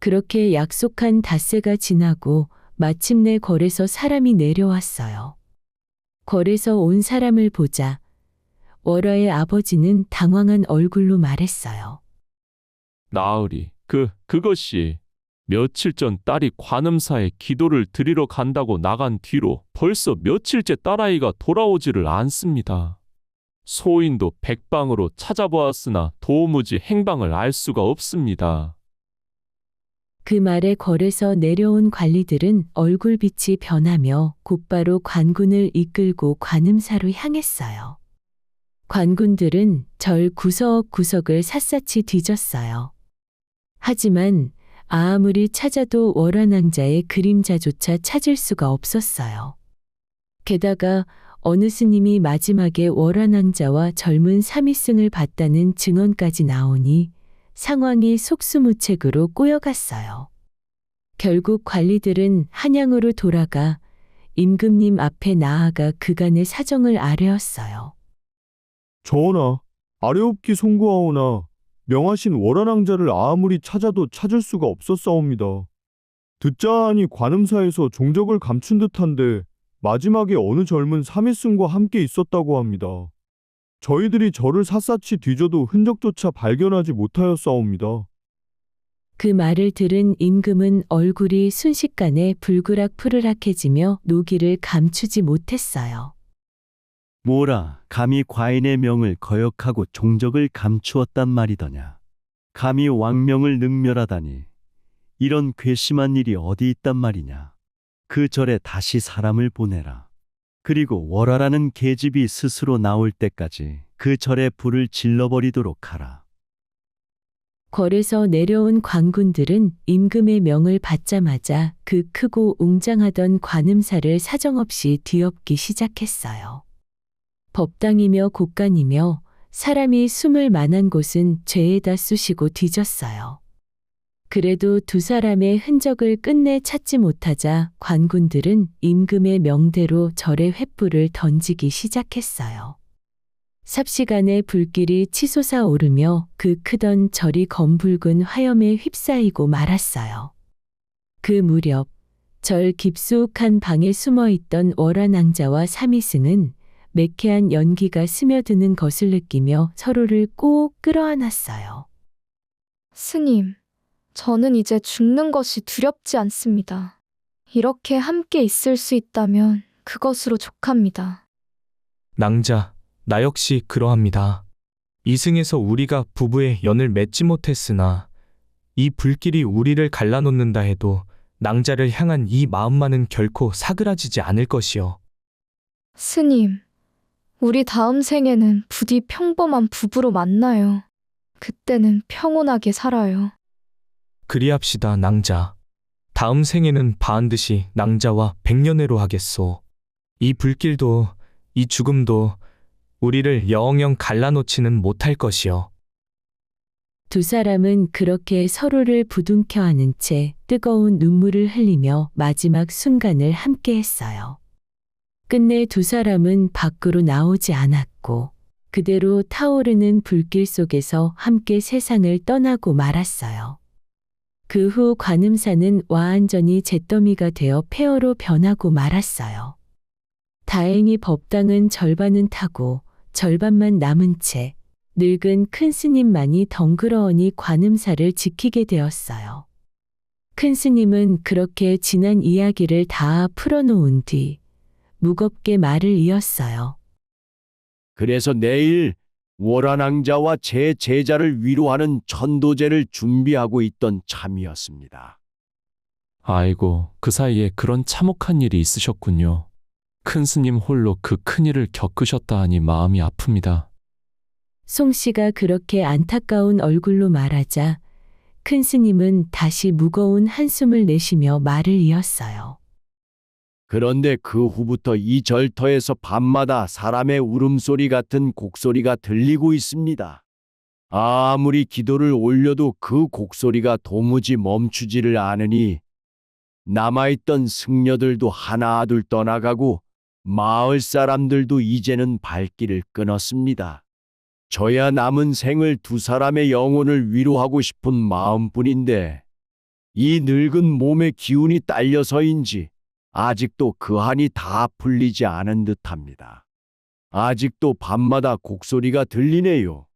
그렇게 약속한 닷새가 지나고 마침내 걸에서 사람이 내려왔어요. 걸에서 온 사람을 보자 월화의 아버지는 당황한 얼굴로 말했어요. 나으리, 그것이 며칠 전 딸이 관음사에 기도를 드리러 간다고 나간 뒤로 벌써 며칠째 딸아이가 돌아오지를 않습니다. 소인도 백방으로 찾아보았으나 도무지 행방을 알 수가 없습니다. 그 말에 걸에서 내려온 관리들은 얼굴빛이 변하며 곧바로 관군을 이끌고 관음사로 향했어요. 관군들은 절 구석구석을 샅샅이 뒤졌어요. 하지만 아무리 찾아도 월화낭자의 그림자조차 찾을 수가 없었어요. 게다가 어느 스님이 마지막에 월화낭자와 젊은 사미승을 봤다는 증언까지 나오니 상황이 속수무책으로 꼬여갔어요. 결국 관리들은 한양으로 돌아가 임금님 앞에 나아가 그간의 사정을 아뢰었어요. 전하, 아뢰옵기 송구하오나 명하신 월화낭자를 아무리 찾아도 찾을 수가 없었사옵니다. 듣자 하니 관음사에서 종적을 감춘 듯한데 마지막에 어느 젊은 사미승과 함께 있었다고 합니다. 저희들이 저를 샅샅이 뒤져도 흔적조차 발견하지 못하였사옵니다. 그 말을 들은 임금은 얼굴이 순식간에 불그락푸르락해지며 노기를 감추지 못했어요. 뭐라 감히 과인의 명을 거역하고 종적을 감추었단 말이더냐. 감히 왕명을 능멸하다니. 이런 괘씸한 일이 어디 있단 말이냐. 그 절에 다시 사람을 보내라. 그리고 월화라는 계집이 스스로 나올 때까지 그 절에 불을 질러버리도록 하라. 걸에서 내려온 관군들은 임금의 명을 받자마자 그 크고 웅장하던 관음사를 사정없이 뒤엎기 시작했어요. 법당이며 곳간이며 사람이 숨을 만한 곳은 죄에다 쑤시고 뒤졌어요. 그래도 두 사람의 흔적을 끝내 찾지 못하자 관군들은 임금의 명대로 절에 횃불을 던지기 시작했어요. 삽시간에 불길이 치솟아 오르며 그 크던 절이 검붉은 화염에 휩싸이고 말았어요. 그 무렵 절 깊숙한 방에 숨어 있던 월화낭자와 사미승은 매캐한 연기가 스며드는 것을 느끼며 서로를 꼭 끌어안았어요. 스님, 저는 이제 죽는 것이 두렵지 않습니다. 이렇게 함께 있을 수 있다면 그것으로 족합니다. 낭자, 나 역시 그러합니다. 이승에서 우리가 부부의 연을 맺지 못했으나 이 불길이 우리를 갈라놓는다 해도 낭자를 향한 이 마음만은 결코 사그라지지 않을 것이요. 스님, 우리 다음 생에는 부디 평범한 부부로 만나요. 그때는 평온하게 살아요. 그리합시다, 낭자. 다음 생에는 반드시 낭자와 백년회로 하겠소. 이 불길도 이 죽음도 우리를 영영 갈라놓지는 못할 것이요. 두 사람은 그렇게 서로를 부둥켜 안은 채 뜨거운 눈물을 흘리며 마지막 순간을 함께 했어요. 끝내 두 사람은 밖으로 나오지 않았고 그대로 타오르는 불길 속에서 함께 세상을 떠나고 말았어요. 그 후 관음사는 완전히 잿더미가 되어 폐허로 변하고 말았어요. 다행히 법당은 절반은 타고 절반만 남은 채 늙은 큰 스님만이 덩그러니 관음사를 지키게 되었어요. 큰 스님은 그렇게 지난 이야기를 다 풀어놓은 뒤 무겁게 말을 이었어요. 그래서 내일 월화낭자와 제 제자를 위로하는 천도제를 준비하고 있던 참이었습니다. 아이고, 그 사이에 그런 참혹한 일이 있으셨군요. 큰 스님 홀로 그 큰일을 겪으셨다 하니 마음이 아픕니다. 송 씨가 그렇게 안타까운 얼굴로 말하자 큰 스님은 다시 무거운 한숨을 내쉬며 말을 이었어요. 그런데 그 후부터 이 절터에서 밤마다 사람의 울음소리 같은 곡소리가 들리고 있습니다. 아무리 기도를 올려도 그 곡소리가 도무지 멈추지를 않으니 남아있던 승려들도 하나둘 떠나가고 마을 사람들도 이제는 발길을 끊었습니다. 저야 남은 생을 두 사람의 영혼을 위로하고 싶은 마음뿐인데 이 늙은 몸의 기운이 딸려서인지 아직도 그 한이 다 풀리지 않은 듯합니다. 아직도 밤마다 곡소리가 들리네요.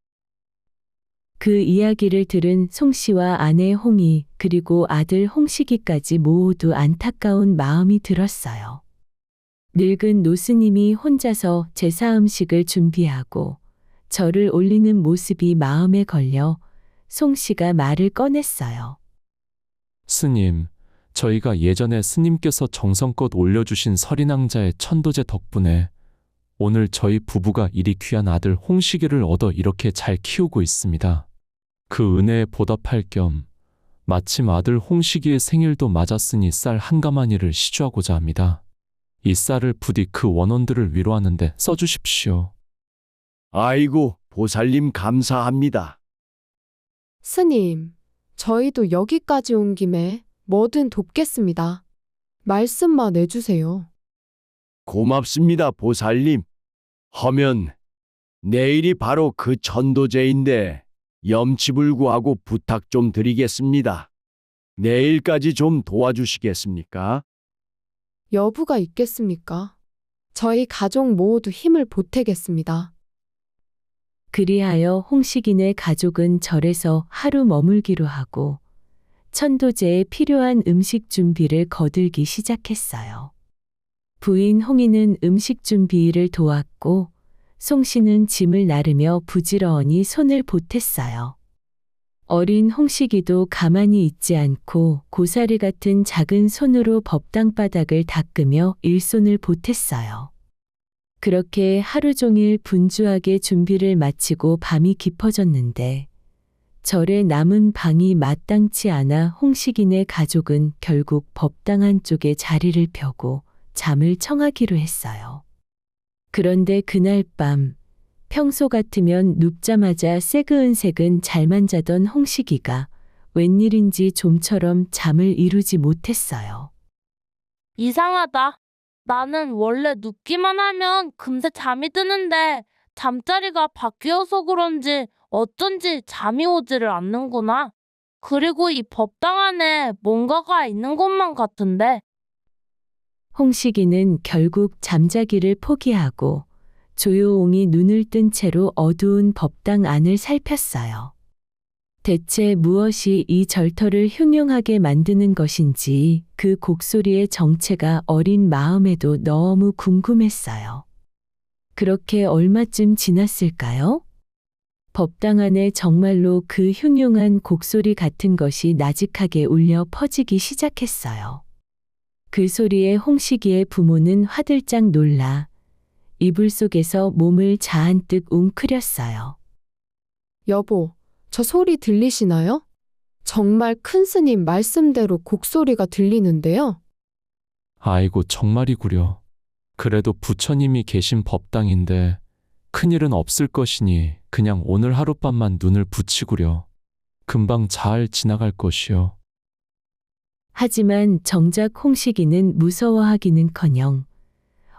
그 이야기를 들은 송 씨와 아내 홍이 그리고 아들 홍식이까지 모두 안타까운 마음이 들었어요. 늙은 노스님이 혼자서 제사 음식을 준비하고 절을 올리는 모습이 마음에 걸려 송 씨가 말을 꺼냈어요. 스님, 저희가 예전에 스님께서 정성껏 올려주신 서리낭자의 천도제 덕분에 오늘 저희 부부가 이리 귀한 아들 홍식이를 얻어 이렇게 잘 키우고 있습니다. 그 은혜에 보답할 겸 마침 아들 홍식이의 생일도 맞았으니 쌀 한 가마니를 시주하고자 합니다. 이 쌀을 부디 그 원원들을 위로하는데 써주십시오. 아이고, 보살님 감사합니다. 스님, 저희도 여기까지 온 김에 뭐든 돕겠습니다. 말씀만 해주세요. 고맙습니다, 보살님. 허면 내일이 바로 그 천도제인데 염치불구하고 부탁 좀 드리겠습니다. 내일까지 좀 도와주시겠습니까? 여부가 있겠습니까? 저희 가족 모두 힘을 보태겠습니다. 그리하여 홍식이네 가족은 절에서 하루 머물기로 하고 천도제에 필요한 음식 준비를 거들기 시작했어요. 부인 홍이는 음식 준비를 도왔고 송 씨는 짐을 나르며 부지런히 손을 보탰어요. 어린 홍식이도 가만히 있지 않고 고사리 같은 작은 손으로 법당 바닥을 닦으며 일손을 보탰어요. 그렇게 하루 종일 분주하게 준비를 마치고 밤이 깊어졌는데 절에 남은 방이 마땅치 않아 홍식이네 가족은 결국 법당 한쪽에 자리를 펴고 잠을 청하기로 했어요. 그런데 그날 밤 평소 같으면 눕자마자 새그은새근 잘만 자던 홍식이가 웬일인지 좀처럼 잠을 이루지 못했어요. 이상하다. 나는 원래 눕기만 하면 금세 잠이 드는데 잠자리가 바뀌어서 그런지 어쩐지 잠이 오지를 않는구나. 그리고 이 법당 안에 뭔가가 있는 것만 같은데. 홍식이는 결국 잠자기를 포기하고 조용히 눈을 뜬 채로 어두운 법당 안을 살폈어요. 대체 무엇이 이 절터를 흉흉하게 만드는 것인지 그 곡소리의 정체가 어린 마음에도 너무 궁금했어요. 그렇게 얼마쯤 지났을까요? 법당 안에 정말로 그 흉흉한 곡소리 같은 것이 나직하게 울려 퍼지기 시작했어요. 그 소리에 홍식이의 부모는 화들짝 놀라 이불 속에서 몸을 자한뜩 웅크렸어요. 여보, 저 소리 들리시나요? 정말 큰 스님 말씀대로 곡소리가 들리는데요. 아이고 정말이구려. 그래도 부처님이 계신 법당인데 큰일은 없을 것이니 그냥 오늘 하룻밤만 눈을 붙이구려. 금방 잘 지나갈 것이요. 하지만 정작 홍식이는 무서워하기는커녕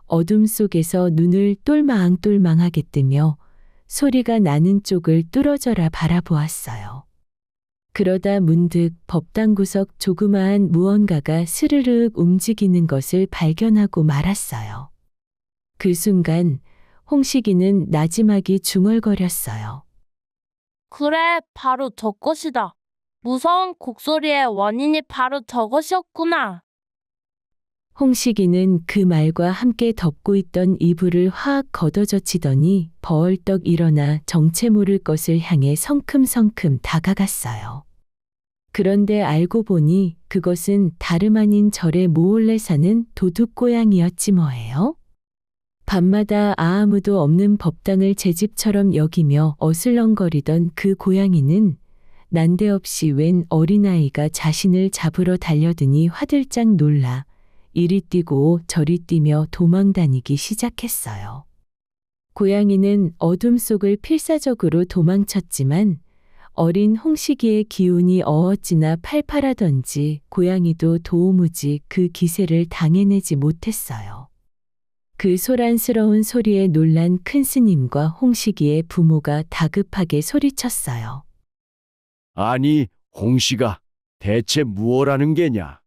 어둠 속에서 눈을 똘망똘망하게 뜨며 소리가 나는 쪽을 뚫어져라 바라보았어요. 그러다 문득 법당 구석 조그마한 무언가가 스르륵 움직이는 것을 발견하고 말았어요. 그 순간 홍식이는 나지막이 중얼거렸어요. 그래, 바로 저것이다. 무서운 곡소리의 원인이 바로 저것이었구나. 홍식이는 그 말과 함께 덮고 있던 이불을 확 걷어젖히더니 벌떡 일어나 정체 모를 것을 향해 성큼성큼 다가갔어요. 그런데 알고 보니 그것은 다름 아닌 절에 몰래 사는 도둑고양이였지 뭐예요. 밤마다 아무도 없는 법당을 제 집처럼 여기며 어슬렁거리던 그 고양이는 난데없이 웬 어린아이가 자신을 잡으러 달려드니 화들짝 놀라 이리 뛰고 저리 뛰며 도망다니기 시작했어요. 고양이는 어둠 속을 필사적으로 도망쳤지만 어린 홍식이의 기운이 어어찌나 팔팔하던지 고양이도 도무지 그 기세를 당해내지 못했어요. 그 소란스러운 소리에 놀란 큰 스님과 홍식이의 부모가 다급하게 소리쳤어요. 아니, 홍씨가 대체 무엇하는 게냐?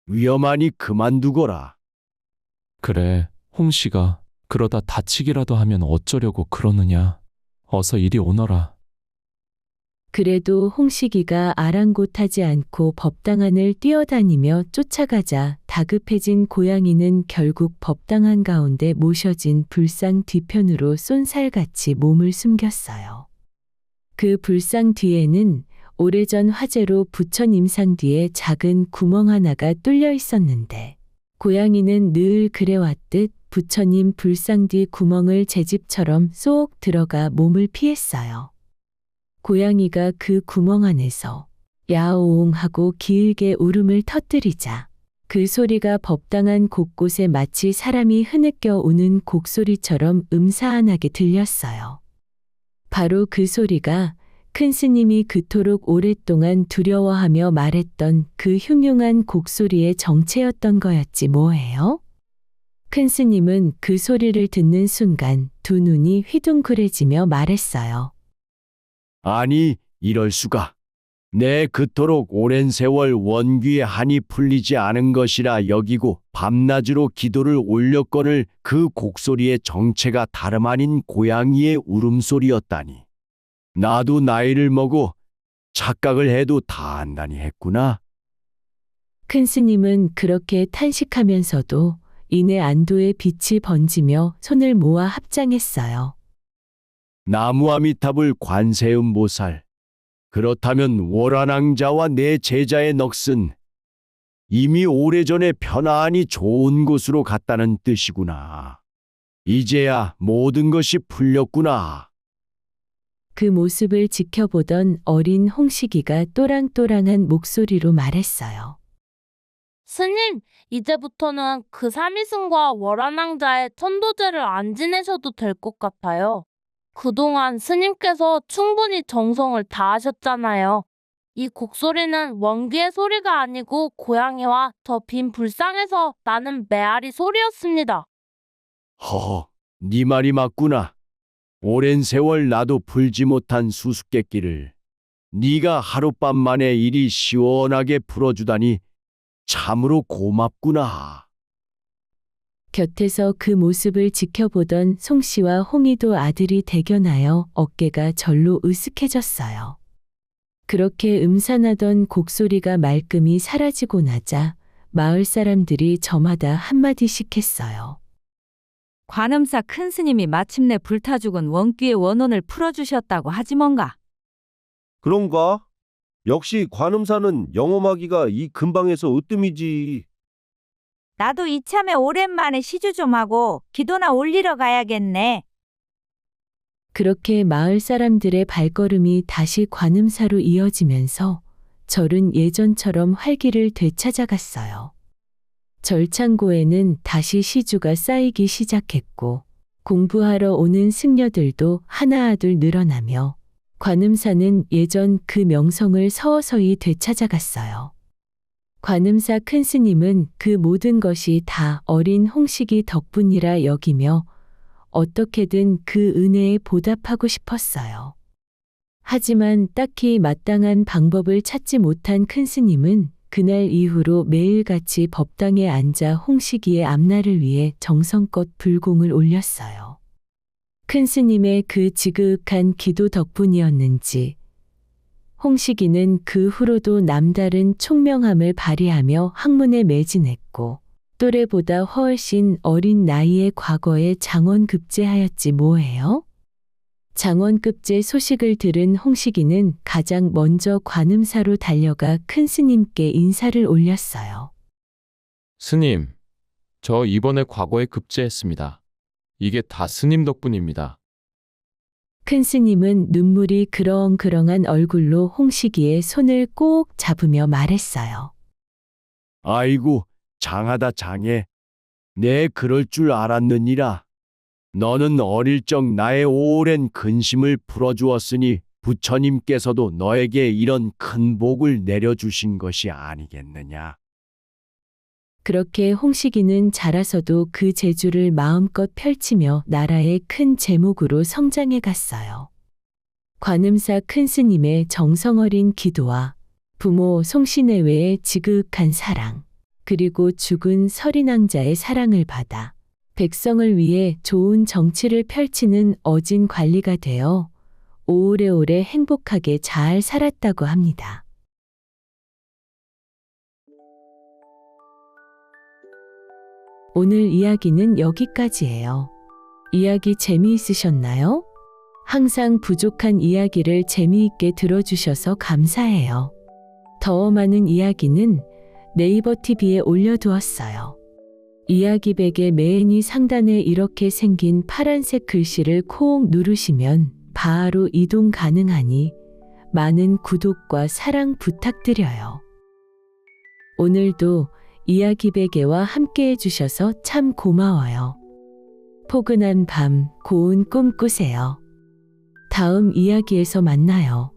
위험하니 그만두거라. 그래, 홍씨가 그러다 다치기라도 하면 어쩌려고 그러느냐. 어서 이리 오너라. 그래도 홍식이가 아랑곳하지 않고 법당 안을 뛰어다니며 쫓아가자 다급해진 고양이는 결국 법당 한가운데 모셔진 불상 뒤편으로 쏜살같이 몸을 숨겼어요. 그 불상 뒤에는 오래전 화재로 부천 임상 뒤에 작은 구멍 하나가 뚫려 있었는데 고양이는 늘 그래왔듯 부처님 불상 뒤 구멍을 제 집처럼 쏙 들어가 몸을 피했어요. 고양이가 그 구멍 안에서 야옹 하고 길게 울음을 터뜨리자 그 소리가 법당한 곳곳에 마치 사람이 흐느껴 우는 곡소리처럼 음사한하게 들렸어요. 바로 그 소리가 큰 스님이 그토록 오랫동안 두려워하며 말했던 그 흉흉한 곡소리의 정체였던 거였지 뭐예요? 큰 스님은 그 소리를 듣는 순간 두 눈이 휘둥그레지며 말했어요. 아니, 이럴 수가. 내 그토록 오랜 세월 원귀에 한이 풀리지 않은 것이라 여기고 밤낮으로 기도를 올렸거늘 그 곡소리의 정체가 다름 아닌 고양이의 울음소리였다니. 나도 나이를 먹어 착각을 해도 다 안다니 했구나. 큰 스님은 그렇게 탄식하면서도 이내 안도의 빛이 번지며 손을 모아 합장했어요. 나무아미타불 관세음보살. 그렇다면 월화낭자와 내 제자의 넋은 이미 오래전에 편안히 좋은 곳으로 갔다는 뜻이구나. 이제야 모든 것이 풀렸구나. 그 모습을 지켜보던 어린 홍식이가 또랑또랑한 목소리로 말했어요. 스님, 이제부터는 그 삼위승과 월화낭자의 천도제를 안 지내셔도 될 것 같아요. 그동안 스님께서 충분히 정성을 다하셨잖아요. 이 곡소리는 원귀의 소리가 아니고 고양이와 저 빈 불상에서 나는 메아리 소리였습니다. 허허, 네 말이 맞구나. 오랜 세월 나도 풀지 못한 수수께끼를 네가 하룻밤 만에 이리 시원하게 풀어주다니 참으로 고맙구나. 곁에서 그 모습을 지켜보던 송씨와 홍이도 아들이 대견하여 어깨가 절로 으쓱해졌어요. 그렇게 음산하던 곡소리가 말끔히 사라지고 나자 마을 사람들이 저마다 한마디씩 했어요. 관음사 큰 스님이 마침내 불타 죽은 원귀의 원혼을 풀어주셨다고 하지 뭔가. 그런가? 역시 관음사는 영험하기가 이 근방에서 으뜸이지. 나도 이참에 오랜만에 시주 좀 하고 기도나 올리러 가야겠네. 그렇게 마을 사람들의 발걸음이 다시 관음사로 이어지면서 절은 예전처럼 활기를 되찾아갔어요. 절창고에는 다시 시주가 쌓이기 시작했고 공부하러 오는 승려들도 하나둘 늘어나며 관음사는 예전 그 명성을 서서히 되찾아갔어요. 관음사 큰 스님은 그 모든 것이 다 어린 홍식이 덕분이라 여기며 어떻게든 그 은혜에 보답하고 싶었어요. 하지만 딱히 마땅한 방법을 찾지 못한 큰 스님은 그날 이후로 매일같이 법당에 앉아 홍식이의 앞날을 위해 정성껏 불공을 올렸어요. 큰 스님의 그 지극한 기도 덕분이었는지 홍식이는 그 후로도 남다른 총명함을 발휘하며 학문에 매진했고 또래보다 훨씬 어린 나이에 과거에 장원급제하였지 뭐예요? 장원급제 소식을 들은 홍식이는 가장 먼저 관음사로 달려가 큰 스님께 인사를 올렸어요. 스님, 저 이번에 과거에 급제했습니다. 이게 다 스님 덕분입니다. 큰 스님은 눈물이 그렁그렁한 얼굴로 홍식이의 손을 꼭 잡으며 말했어요. 아이고, 장하다 장해. 내 그럴 줄 알았느니라. 너는 어릴 적 나의 오랜 근심을 풀어주었으니 부처님께서도 너에게 이런 큰 복을 내려주신 것이 아니겠느냐. 그렇게 홍식이는 자라서도 그 재주를 마음껏 펼치며 나라의 큰 제목으로 성장해 갔어요. 관음사 큰 스님의 정성어린 기도와 부모 송신의외의 지극한 사랑, 그리고 죽은 서린왕자의 사랑을 받아 백성을 위해 좋은 정치를 펼치는 어진 관리가 되어 오래오래 행복하게 잘 살았다고 합니다. 오늘 이야기는 여기까지예요. 이야기 재미있으셨나요? 항상 부족한 이야기를 재미있게 들어주셔서 감사해요. 더 많은 이야기는 네이버 TV에 올려두었어요. 이야기 백의 메인이 상단에 이렇게 생긴 파란색 글씨를 콕 누르시면 바로 이동 가능하니 많은 구독과 사랑 부탁드려요. 오늘도 이야기 베개와 함께 해주셔서 참 고마워요. 포근한 밤, 고운 꿈 꾸세요. 다음 이야기에서 만나요.